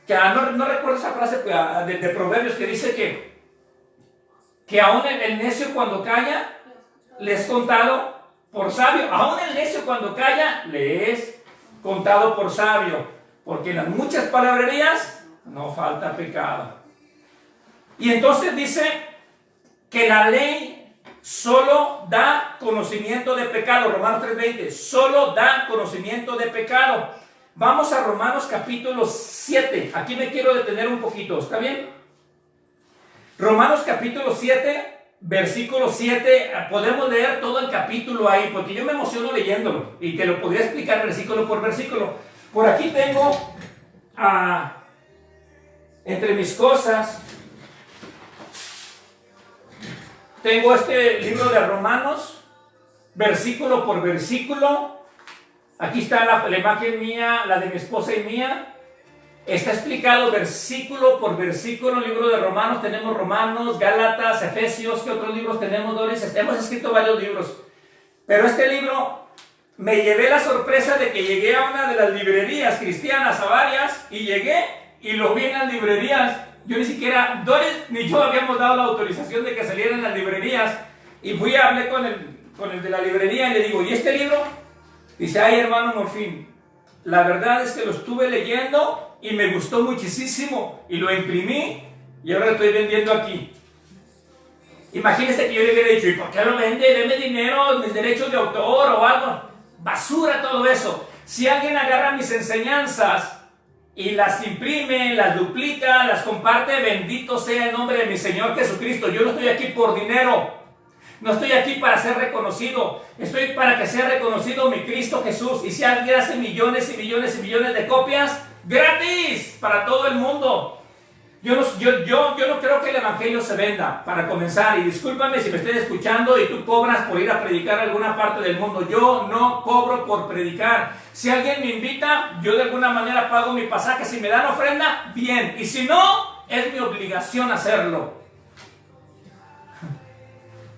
que no recuerdo esa frase de Proverbios que dice que aún el necio cuando calla le es contado por sabio. Aún el necio cuando calla le es contado por sabio, porque en las muchas palabrerías no falta pecado. Y entonces dice que la ley solo da conocimiento de pecado. Romanos 3:20, solo da conocimiento de pecado. Vamos a Romanos capítulo 7. Aquí me quiero detener un poquito, ¿está bien? Romanos capítulo 7, versículo 7. Podemos leer todo el capítulo ahí, porque yo me emociono leyéndolo y te lo podría explicar versículo por versículo. Por aquí tengo entre mis cosas, tengo este libro de Romanos, versículo por versículo. Aquí está la imagen mía, la de mi esposa y mía. Está explicado versículo por versículo el libro de Romanos. Tenemos Romanos, Gálatas, Efesios. ¿Qué otros libros tenemos, Doris? Hemos escrito varios libros. Pero este libro, me llevé la sorpresa de que llegué a una de las librerías cristianas, a varias, y llegué y lo vi en las librerías. Yo ni siquiera, Doris ni yo habíamos dado la autorización de que saliera en las librerías. Y fui a hablar con el de la librería y le digo, ¿y este libro? Dice, ay, hermano Morfín, la verdad es que lo estuve leyendo y me gustó muchísimo y lo imprimí y ahora lo estoy vendiendo aquí. Imagínese que yo le hubiera dicho, ¿y por qué lo vende? Deme dinero, mis derechos de autor o algo. Basura todo eso. Si alguien agarra mis enseñanzas y las imprime, las duplica, las comparte, bendito sea el nombre de mi Señor Jesucristo. Yo no estoy aquí por dinero. No estoy aquí para ser reconocido, estoy para que sea reconocido mi Cristo Jesús. Y si alguien hace millones y millones y millones de copias, gratis para todo el mundo. Yo no creo que el evangelio se venda, para comenzar. Y discúlpame si me estén escuchando y tú cobras por ir a predicar a alguna parte del mundo. Yo no cobro por predicar. Si alguien me invita, yo de alguna manera pago mi pasaje. Si me dan ofrenda, bien. Y si no, es mi obligación hacerlo.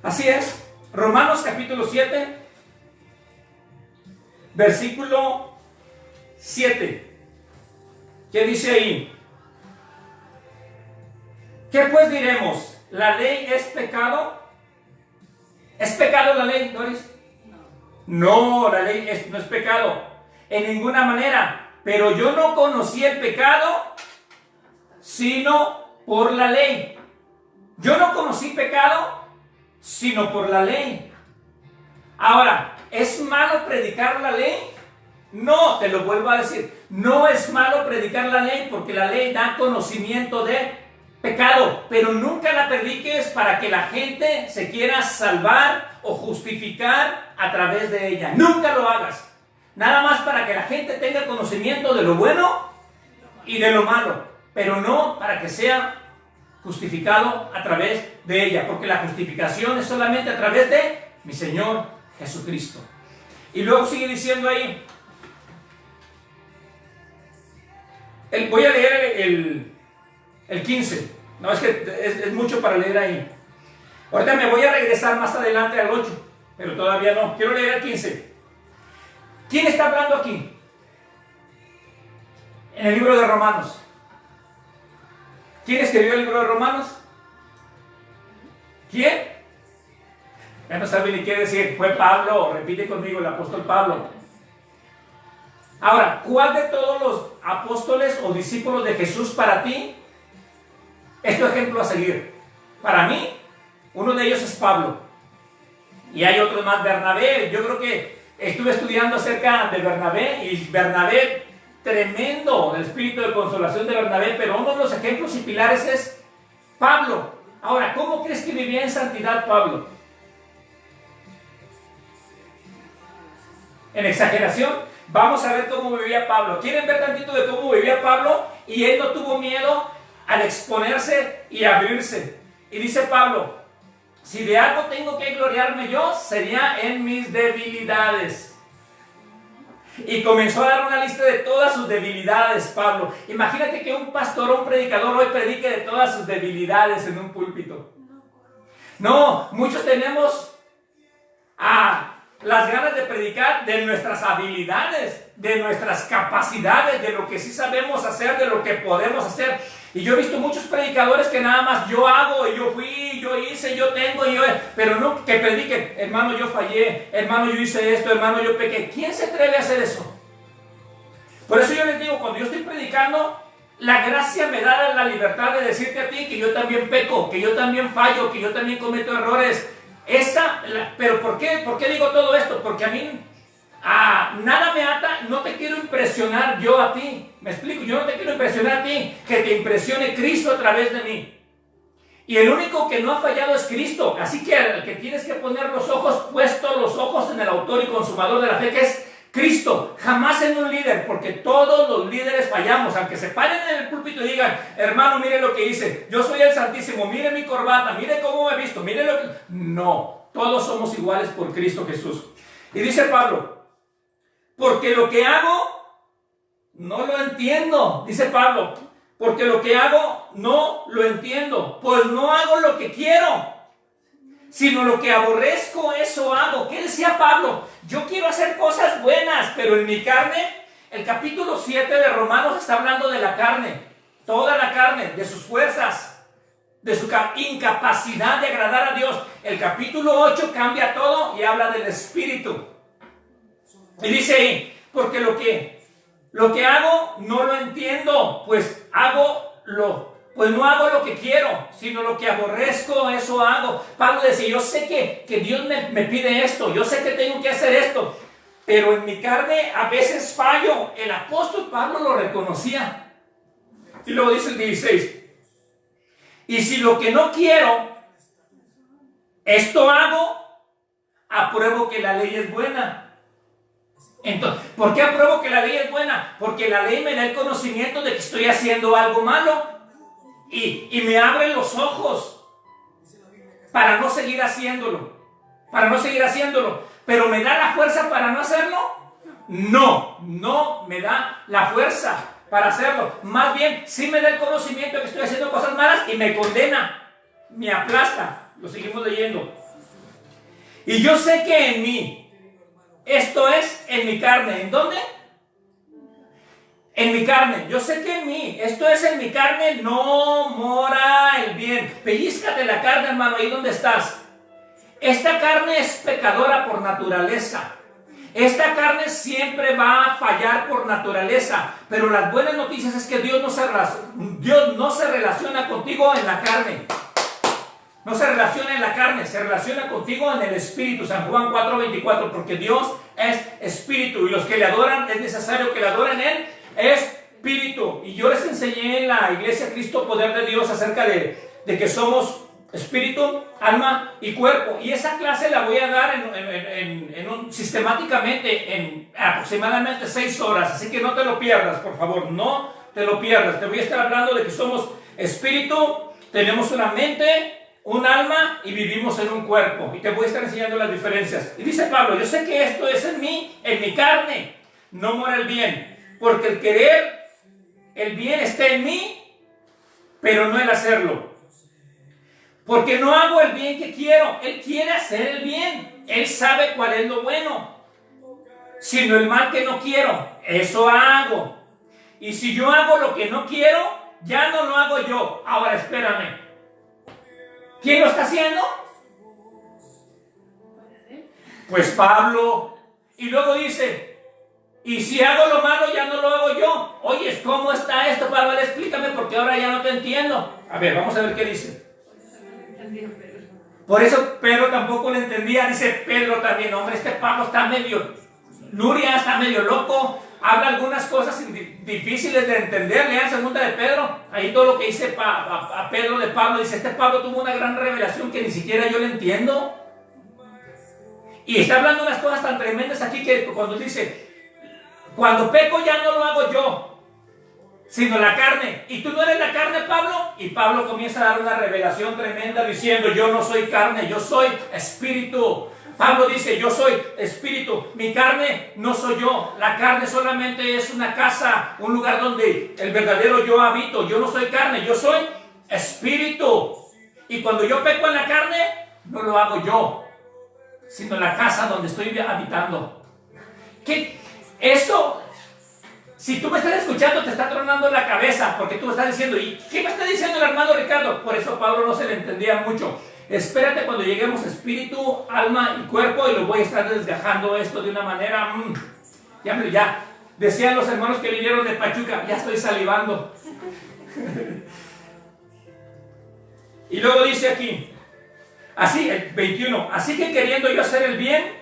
Así es. Romanos capítulo 7, versículo 7. ¿Qué dice ahí? ¿Qué pues diremos? ¿La ley es pecado? ¿Es pecado la ley, Doris? No, la ley no es pecado. En ninguna manera. Pero yo no conocí el pecado sino por la ley. Yo no conocí pecado sino por la ley. Ahora, ¿es malo predicar la ley? No, te lo vuelvo a decir. No es malo predicar la ley porque la ley da conocimiento de pecado, pero nunca la prediques para que la gente se quiera salvar o justificar a través de ella. Nunca lo hagas. Nada más para que la gente tenga conocimiento de lo bueno y de lo malo, pero no para que sea justificado a través de ella, porque la justificación es solamente a través de mi Señor Jesucristo. Y luego sigue diciendo ahí, voy a leer el 15, no, es que es mucho para leer ahí. Ahorita me voy a regresar más adelante al 8, pero todavía no, quiero leer el 15. ¿Quién está hablando aquí? En el libro de Romanos. ¿Quién escribió el libro de Romanos? ¿Quién? Ya no sabe ni qué decir. Fue Pablo. Repite conmigo, el apóstol Pablo. Ahora, ¿cuál de todos los apóstoles o discípulos de Jesús para ti es tu ejemplo a seguir? Para mí, uno de ellos es Pablo. Y hay otros más, Bernabé. Yo creo que estuve estudiando acerca de Bernabé y Bernabé, tremendo el espíritu de consolación de Bernabé, pero uno de los ejemplos y pilares es Pablo. Ahora, ¿cómo crees que vivía en santidad Pablo? ¿En exageración? Vamos a ver cómo vivía Pablo. ¿Quieren ver tantito de cómo vivía Pablo? Y él no tuvo miedo al exponerse y abrirse. Y dice Pablo, si de algo tengo que gloriarme yo, sería en mis debilidades. Y comenzó a dar una lista de todas sus debilidades, Pablo. Imagínate que un pastor o un predicador hoy predique de todas sus debilidades en un púlpito. No, muchos tenemos las ganas de predicar de nuestras habilidades, de nuestras capacidades, de lo que sí sabemos hacer, de lo que podemos hacer. Y yo he visto muchos predicadores que nada más yo hago, yo fui, yo hice, yo tengo, pero no que prediquen, hermano yo fallé, hermano yo hice esto, hermano yo pequé. ¿Quién se atreve a hacer eso? Por eso yo les digo, cuando yo estoy predicando, la gracia me da la libertad de decirte a ti que yo también peco, que yo también fallo, que yo también cometo errores. Pero ¿por qué? ¿Por qué digo todo esto? Porque a mí nada me ata, no te quiero impresionar yo a ti. ¿Me explico? Yo no te quiero impresionar a ti, que te impresione Cristo a través de mí. Y el único que no ha fallado es Cristo. Así que al que tienes que poner los ojos, puestos los ojos en el autor y consumador de la fe, que es Cristo, jamás en un líder, porque todos los líderes fallamos, aunque se paren en el púlpito y digan, hermano, mire lo que hice, yo soy el Santísimo, mire mi corbata, mire cómo me he visto, mire lo que... No, todos somos iguales por Cristo Jesús. Y dice Pablo, porque lo que hago, no lo entiendo, dice Pablo, porque lo que hago, no lo entiendo, pues no hago lo que quiero, sino lo que aborrezco, eso hago. ¿Qué decía Pablo? Yo quiero hacer cosas buenas, pero en mi carne, el capítulo 7 de Romanos está hablando de la carne, toda la carne, de sus fuerzas, de su incapacidad de agradar a Dios. El capítulo 8 cambia todo y habla del Espíritu. Y dice ahí, porque lo que hago no lo entiendo, pues no hago lo que quiero, sino lo que aborrezco, eso hago. Pablo decía, yo sé que Dios me pide esto, yo sé que tengo que hacer esto, pero en mi carne a veces fallo. El apóstol Pablo lo reconocía. Y luego dice el 16, y si lo que no quiero, esto hago, apruebo que la ley es buena. Entonces, ¿por qué apruebo que la ley es buena? Porque la ley me da el conocimiento de que estoy haciendo algo malo. Y me abre los ojos para no seguir haciéndolo. Pero ¿me da la fuerza para no hacerlo? No me da la fuerza para hacerlo. Más bien, sí me da el conocimiento de que estoy haciendo cosas malas y me condena, me aplasta. Lo seguimos leyendo. Y yo sé que en mí, esto es en mi carne. ¿En dónde? En mi carne, yo sé que en mí, esto es en mi carne, no mora el bien. Pellízcate la carne, hermano, ahí donde estás. Esta carne es pecadora por naturaleza. Esta carne siempre va a fallar por naturaleza. Pero las buenas noticias es que Dios no se relaciona contigo en la carne. No se relaciona en la carne, se relaciona contigo en el Espíritu. San Juan 4:24, porque Dios es Espíritu y los que le adoran es necesario que le adoren Él. Espíritu. Y yo les enseñé en la Iglesia Cristo Poder de Dios acerca de que somos espíritu, alma y cuerpo. Y esa clase la voy a dar sistemáticamente en aproximadamente 6 horas. Así que no te lo pierdas, por favor. No te lo pierdas. Te voy a estar hablando de que somos espíritu, tenemos una mente, un alma y vivimos en un cuerpo. Y te voy a estar enseñando las diferencias. Y dice Pablo, yo sé que esto es en mí, en mi carne. No mora el bien. Porque el querer, el bien está en mí, pero no el hacerlo. Porque no hago el bien que quiero. Él quiere hacer el bien. Él sabe cuál es lo bueno. Sino el mal que no quiero, eso hago. Y si yo hago lo que no quiero, ya no lo hago yo. Ahora espérame. ¿Quién lo está haciendo? Pues Pablo. Y luego dice, y si hago lo malo, ya no lo hago yo. Oye, ¿cómo está esto, Pablo? Explícame, porque ahora ya no te entiendo. A ver, vamos a ver qué dice. Por eso Pedro tampoco lo entendía. Dice Pedro también, hombre, este Pablo está medio Nuria, está medio loco. Habla algunas cosas difíciles de entender. Lean segunda de Pedro. Ahí todo lo que dice a Pedro de Pablo. Dice, este Pablo tuvo una gran revelación que ni siquiera yo le entiendo. Y está hablando unas cosas tan tremendas aquí que cuando dice, cuando peco ya no lo hago yo, sino la carne. ¿Y tú no eres la carne, Pablo? Y Pablo comienza a dar una revelación tremenda diciendo, yo no soy carne, yo soy espíritu. Pablo dice, yo soy espíritu, mi carne no soy yo. La carne solamente es una casa, un lugar donde el verdadero yo habito. Yo no soy carne, yo soy espíritu. Y cuando yo peco en la carne, no lo hago yo, sino la casa donde estoy habitando. ¿Qué? Eso, si tú me estás escuchando, te está tronando la cabeza, porque tú me estás diciendo, ¿y qué me está diciendo el hermano Ricardo? Por eso Pablo no se le entendía mucho. Espérate cuando lleguemos espíritu, alma y cuerpo, y lo voy a estar desgajando esto de una manera, ya. Decían los hermanos que vinieron de Pachuca, ya estoy salivando. Y luego dice aquí, así, el 21, así que queriendo yo hacer el bien,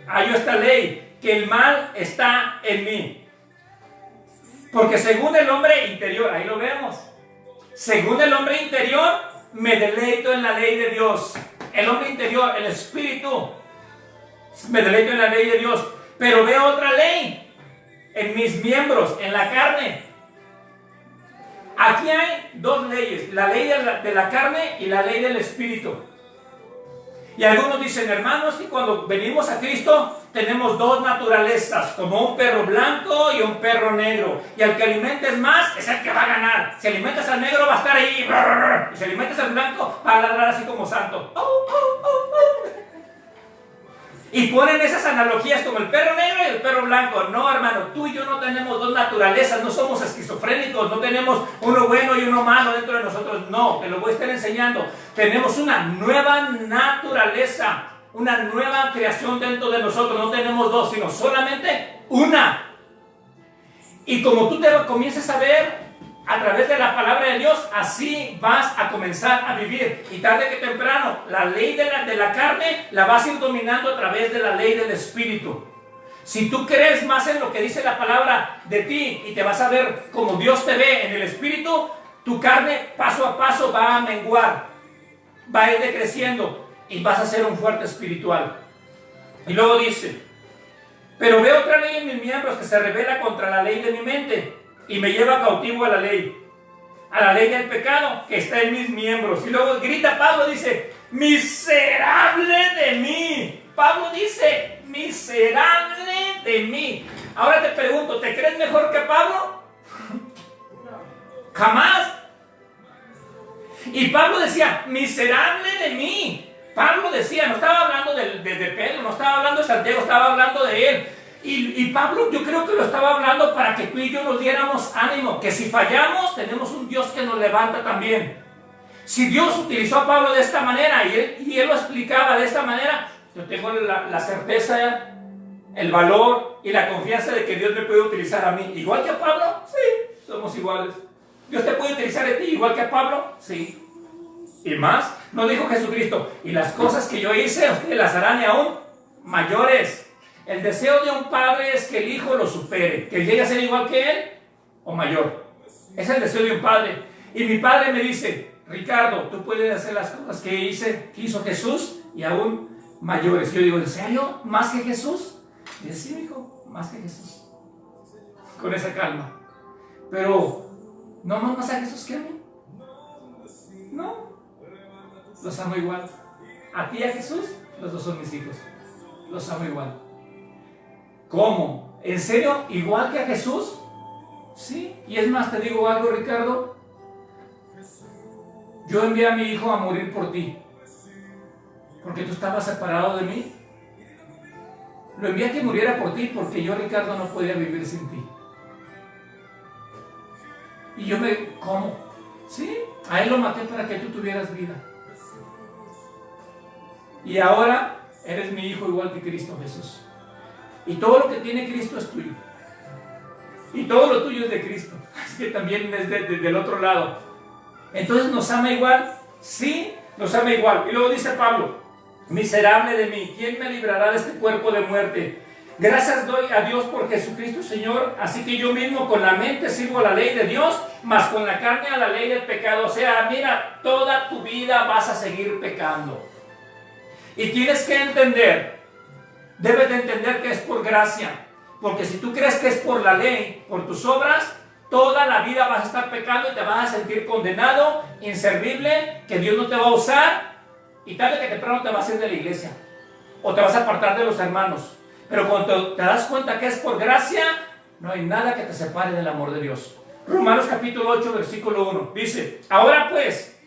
hallo esta ley, que el mal está en mí. Porque según el hombre interior, ahí lo vemos, según el hombre interior, me deleito en la ley de Dios. El hombre interior, el espíritu, me deleito en la ley de Dios. Pero veo otra ley en mis miembros, en la carne. Aquí hay dos leyes, la ley de la carne y la ley del espíritu. Y algunos dicen, hermanos, que cuando venimos a Cristo tenemos dos naturalezas, como un perro blanco y un perro negro. Y al que alimentes más es el que va a ganar. Si alimentas al negro va a estar ahí. Y si alimentas al blanco va a ladrar así como santo. Y ponen esas analogías como el perro negro y el perro blanco. No, hermano, tú y yo no tenemos dos naturalezas, no somos esquizofrénicos, no tenemos uno bueno y uno malo dentro de nosotros. No, te lo voy a estar enseñando. Tenemos una nueva naturaleza, una nueva creación dentro de nosotros. No tenemos dos, sino solamente una. Y como tú te lo comiences a ver a través de la palabra de Dios, así vas a comenzar a vivir. Y tarde que temprano, la ley de la carne la vas a ir dominando a través de la ley del espíritu. Si tú crees más en lo que dice la palabra de ti y te vas a ver como Dios te ve en el espíritu, tu carne paso a paso va a menguar, va a ir decreciendo y vas a ser un fuerte espiritual. Y luego dice, pero veo otra ley en mis miembros que se revela contra la ley de mi mente y me lleva cautivo a la ley del pecado que está en mis miembros. Y luego grita Pablo, dice, miserable de mí. Pablo dice, miserable de mí. Ahora te pregunto, ¿te crees mejor que Pablo? Jamás. Y Pablo decía, miserable de mí. Pablo decía, no estaba hablando de Pedro, no estaba hablando de Santiago, estaba hablando de él. Y Pablo yo creo que lo estaba hablando para que tú y yo nos diéramos ánimo, que si fallamos tenemos un Dios que nos levanta también. Si Dios utilizó a Pablo de esta manera y él lo explicaba de esta manera, yo tengo la certeza, el valor y la confianza de que Dios me puede utilizar a mí. Igual que a Pablo, sí, somos iguales. Dios te puede utilizar a ti igual que a Pablo, sí. Y más, no dijo Jesucristo, y las cosas que yo hice, ustedes las harán y aún mayores. El deseo de un padre es que el hijo lo supere, que llegue a ser igual que él o mayor. Ese es el deseo de un padre. Y mi padre me dice, Ricardo, tú puedes hacer las cosas que hizo Jesús y aún mayores. Yo digo, ¿en serio? ¿Más que Jesús? Y dice, sí, hijo, más que Jesús. Con esa calma. Pero, ¿no amas más a Jesús que a mí? No. Los amo igual. A ti y a Jesús, los dos son mis hijos. Los amo igual. ¿Cómo? ¿En serio? ¿Igual que a Jesús? Sí. Y es más, te digo algo, Ricardo. Yo envié a mi hijo a morir por ti. Porque tú estabas separado de mí. Lo envié a que muriera por ti porque yo, Ricardo, no podía vivir sin ti. Y yo ¿cómo? Sí, a él lo maté para que tú tuvieras vida. Y ahora eres mi hijo igual que Cristo Jesús. Y todo lo que tiene Cristo es tuyo. Y todo lo tuyo es de Cristo. Así que también es del otro lado. Entonces, ¿nos ama igual? Sí, nos ama igual. Y luego dice Pablo, miserable de mí, ¿quién me librará de este cuerpo de muerte? Gracias doy a Dios por Jesucristo Señor, así que yo mismo con la mente sirvo a la ley de Dios, mas con la carne a la ley del pecado. O sea, mira, toda tu vida vas a seguir pecando. Y tienes que entender, debes de entender que es por gracia, porque si tú crees que es por la ley, por tus obras, toda la vida vas a estar pecando y te vas a sentir condenado, inservible, que Dios no te va a usar, y tarde que temprano te vas a ir de la iglesia, o te vas a apartar de los hermanos. Pero cuando te das cuenta que es por gracia, no hay nada que te separe del amor de Dios. Romanos capítulo 8, versículo 1, dice, ahora pues,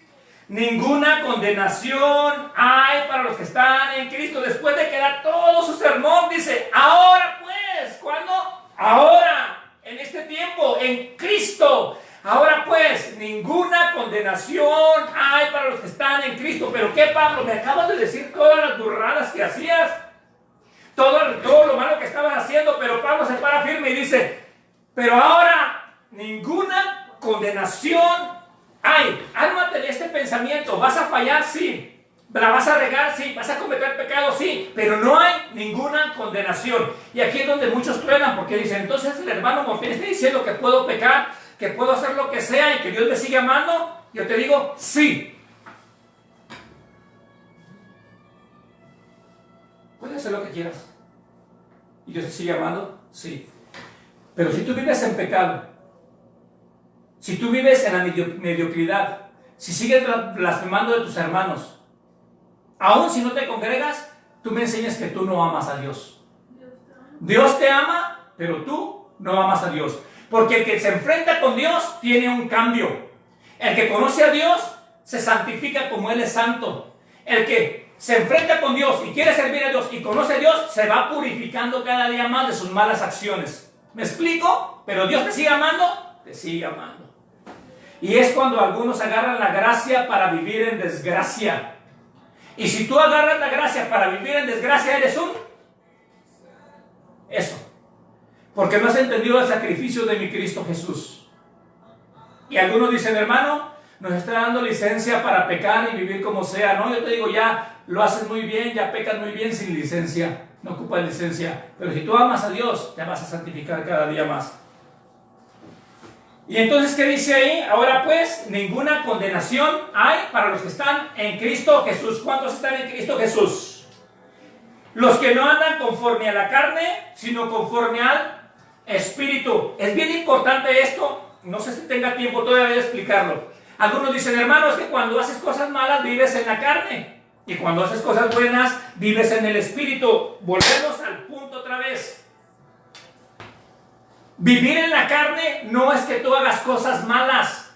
ninguna condenación hay para los que están en Cristo. Después de que da todo su sermón, dice, ahora pues, ¿cuándo? Ahora, en este tiempo, en Cristo. Ahora pues, ninguna condenación hay para los que están en Cristo. ¿Pero qué, Pablo? Me acabas de decir todas las burradas que hacías, todo lo malo que estabas haciendo, pero Pablo se para firme y dice, pero ahora ninguna condenación hay. Ármate de este pensamiento. ¿Vas a fallar? Sí. ¿La vas a regar? Sí. ¿Vas a cometer pecado? Sí. Pero no hay ninguna condenación. Y aquí es donde muchos truenan, porque dicen, entonces el hermano Morfín está diciendo que puedo pecar, que puedo hacer lo que sea y que Dios me sigue amando. Yo te digo, sí. Puedes hacer lo que quieras. ¿Y Dios te sigue amando? Sí. Pero si tú vives en pecado, si tú vives en la mediocridad, si sigues blasfemando de tus hermanos, aún si no te congregas, tú me enseñas que tú no amas a Dios. Dios te ama, pero tú no amas a Dios. Porque el que se enfrenta con Dios tiene un cambio. El que conoce a Dios se santifica como Él es santo. El que se enfrenta con Dios y quiere servir a Dios y conoce a Dios, se va purificando cada día más de sus malas acciones. ¿Me explico? Pero Dios te sigue amando, te sigue amando. Y es cuando algunos agarran la gracia para vivir en desgracia. Y si tú agarras la gracia para vivir en desgracia, eres un... Eso. Porque no has entendido el sacrificio de mi Cristo Jesús. Y algunos dicen, hermano, nos está dando licencia para pecar y vivir como sea. No, yo te digo, ya lo haces muy bien, ya pecas muy bien sin licencia. No ocupas licencia. Pero si tú amas a Dios, te vas a santificar cada día más. Y entonces, ¿qué dice ahí? Ahora pues, ninguna condenación hay para los que están en Cristo Jesús. ¿Cuántos están en Cristo Jesús? Los que no andan conforme a la carne, sino conforme al Espíritu. Es bien importante esto. No sé si tenga tiempo todavía de explicarlo. Algunos dicen, hermano, es que cuando haces cosas malas vives en la carne. Y cuando haces cosas buenas vives en el Espíritu. Volvemos al punto otra vez. Vivir en la carne no es que tú hagas cosas malas.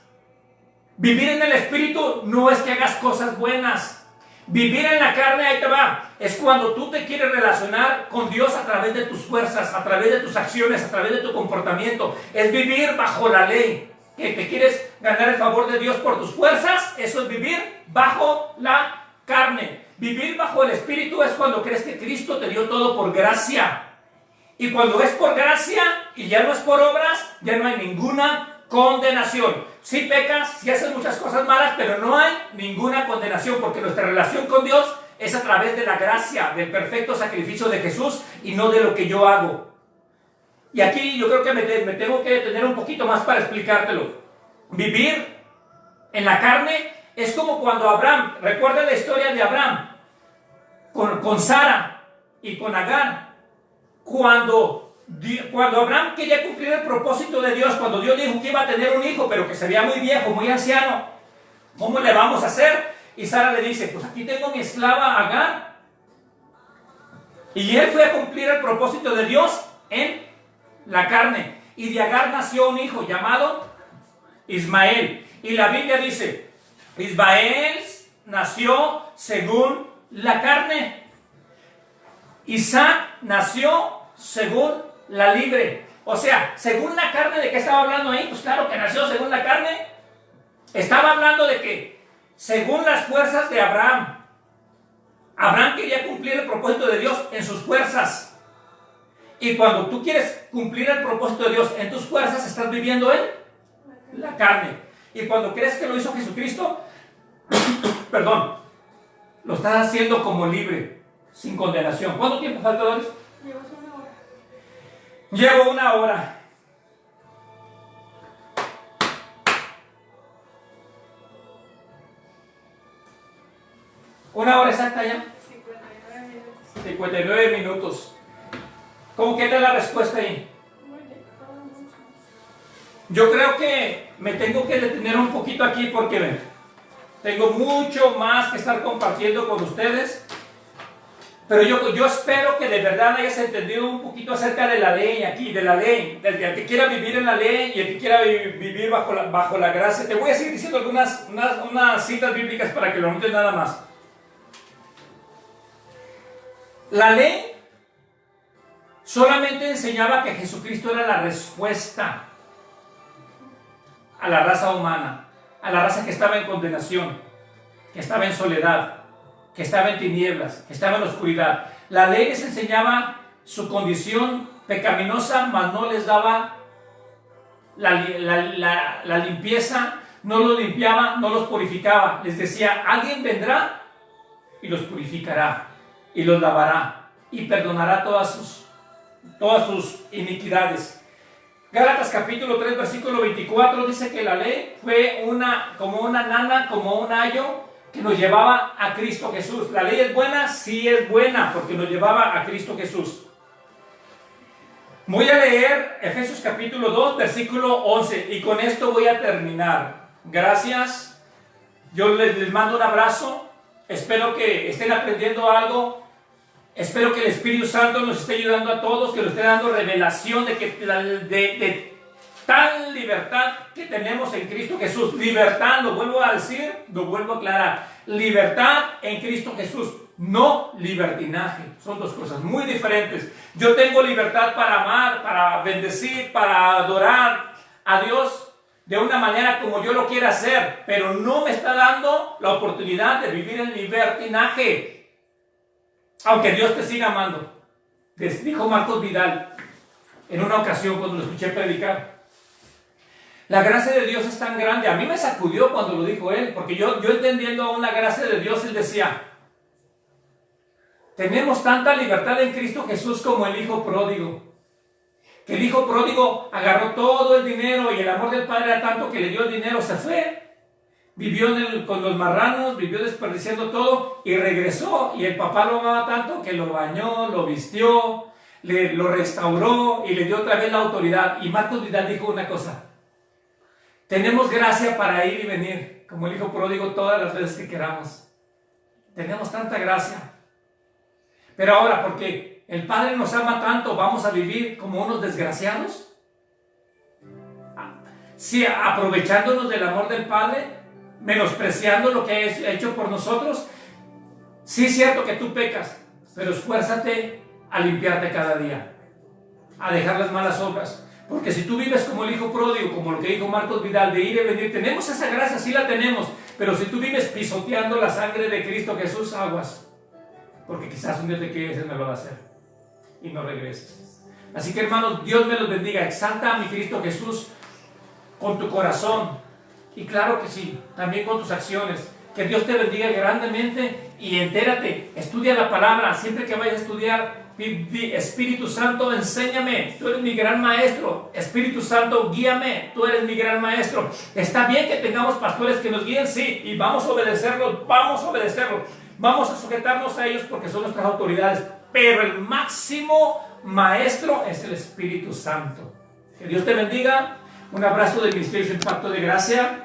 Vivir en el Espíritu no es que hagas cosas buenas. Vivir en la carne, ahí te va, es cuando tú te quieres relacionar con Dios a través de tus fuerzas, a través de tus acciones, a través de tu comportamiento. Es vivir bajo la ley. Que te quieres ganar el favor de Dios por tus fuerzas, eso es vivir bajo la carne. Vivir bajo el Espíritu es cuando crees que Cristo te dio todo por gracia. Y cuando es por gracia y ya no es por obras, ya no hay ninguna condenación. Sí pecas, sí haces muchas cosas malas, pero no hay ninguna condenación, porque nuestra relación con Dios es a través de la gracia, del perfecto sacrificio de Jesús y no de lo que yo hago. Y aquí yo creo que me tengo que detener un poquito más para explicártelo. Vivir en la carne es como cuando Abraham, recuerda la historia de Abraham, con Sara y con Agar. Cuando Abraham quería cumplir el propósito de Dios, cuando Dios dijo que iba a tener un hijo, pero que se veía muy viejo, muy anciano, ¿cómo le vamos a hacer? Y Sara le dice, pues aquí tengo mi esclava Agar. Y él fue a cumplir el propósito de Dios en la carne. Y de Agar nació un hijo llamado Ismael. Y la Biblia dice, Ismael nació según la carne. Isaac nació según la libre. O sea, según la carne, ¿de qué estaba hablando ahí? Pues claro que nació según la carne. Estaba hablando de que según las fuerzas de Abraham. Abraham quería cumplir el propósito de Dios en sus fuerzas. Y cuando tú quieres cumplir el propósito de Dios en tus fuerzas, estás viviendo en la carne. Y cuando crees que lo hizo Jesucristo, perdón, lo estás haciendo como libre, sin condenación. ¿Cuánto tiempo falta, Doris? Llevas 1 hora. Llevo 1 hora. ¿1 hora exacta ya? 59 minutos. 59 minutos. ¿Cómo queda la respuesta ahí? Yo creo que me tengo que detener un poquito aquí porque tengo mucho más que estar compartiendo con ustedes. Pero yo espero que de verdad hayas entendido un poquito acerca de la ley aquí, de la ley, del que quiera vivir en la ley y el que quiera vivir bajo la gracia. Te voy a seguir diciendo unas citas bíblicas para que lo notes nada más. La ley solamente enseñaba que Jesucristo era la respuesta a la raza humana, a la raza que estaba en condenación, que estaba en soledad, que estaba en tinieblas, que estaba en oscuridad. La ley les enseñaba su condición pecaminosa, mas no les daba la limpieza, no los limpiaba, no los purificaba. Les decía, alguien vendrá y los purificará, y los lavará, y perdonará todas sus iniquidades. Gálatas capítulo 3, versículo 24 dice que la ley fue como una nana, como un ayo, que nos llevaba a Cristo Jesús. ¿La ley es buena? Sí es buena, porque nos llevaba a Cristo Jesús. Voy a leer Efesios capítulo 2, versículo 11, y con esto voy a terminar. Gracias, yo les mando un abrazo, espero que estén aprendiendo algo, espero que el Espíritu Santo nos esté ayudando a todos, que nos esté dando revelación de tal libertad que tenemos en Cristo Jesús. Libertad, lo vuelvo a decir, lo vuelvo a aclarar. Libertad en Cristo Jesús, no libertinaje. Son dos cosas muy diferentes. Yo tengo libertad para amar, para bendecir, para adorar a Dios de una manera como yo lo quiera hacer, pero no me está dando la oportunidad de vivir en libertinaje. Aunque Dios te siga amando. Les dijo Marcos Vidal en una ocasión cuando lo escuché predicar. La gracia de Dios es tan grande. A mí me sacudió cuando lo dijo él, porque yo entendiendo una gracia de Dios, él decía, tenemos tanta libertad en Cristo Jesús como el hijo pródigo. Que el hijo pródigo agarró todo el dinero y el amor del padre era tanto que le dio el dinero, se fue, vivió con los marranos, vivió desperdiciando todo y regresó, y el papá lo amaba tanto que lo bañó, lo vistió, lo restauró y le dio otra vez la autoridad. Y Marcos Vidal dijo una cosa: tenemos gracia para ir y venir, como el hijo pródigo, todas las veces que queramos. Tenemos tanta gracia. Pero ahora, porque el Padre nos ama tanto, ¿vamos a vivir como unos desgraciados? Sí, aprovechándonos del amor del Padre, menospreciando lo que ha hecho por nosotros. Sí es cierto que tú pecas, pero esfuérzate a limpiarte cada día, a dejar las malas obras. Porque si tú vives como el hijo pródigo, como lo que dijo Marcos Vidal, de ir y venir, tenemos esa gracia, sí la tenemos, pero si tú vives pisoteando la sangre de Cristo Jesús, aguas, porque quizás un día te quedes en el va a hacer y no regreses. Así que, hermanos, Dios me los bendiga. Exalta a mi Cristo Jesús con tu corazón, y claro que sí, también con tus acciones. Que Dios te bendiga grandemente, y entérate, estudia la palabra. Siempre que vayas a estudiar, Espíritu Santo, enséñame, tú eres mi gran maestro. Espíritu Santo, guíame, tú eres mi gran maestro. Está bien que tengamos pastores que nos guíen, sí, y vamos a obedecerlos, vamos a sujetarnos a ellos porque son nuestras autoridades, pero el máximo maestro es el Espíritu Santo. Que Dios te bendiga. Un abrazo del Ministerio Impacto de Gracia.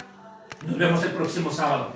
Nos vemos el próximo sábado.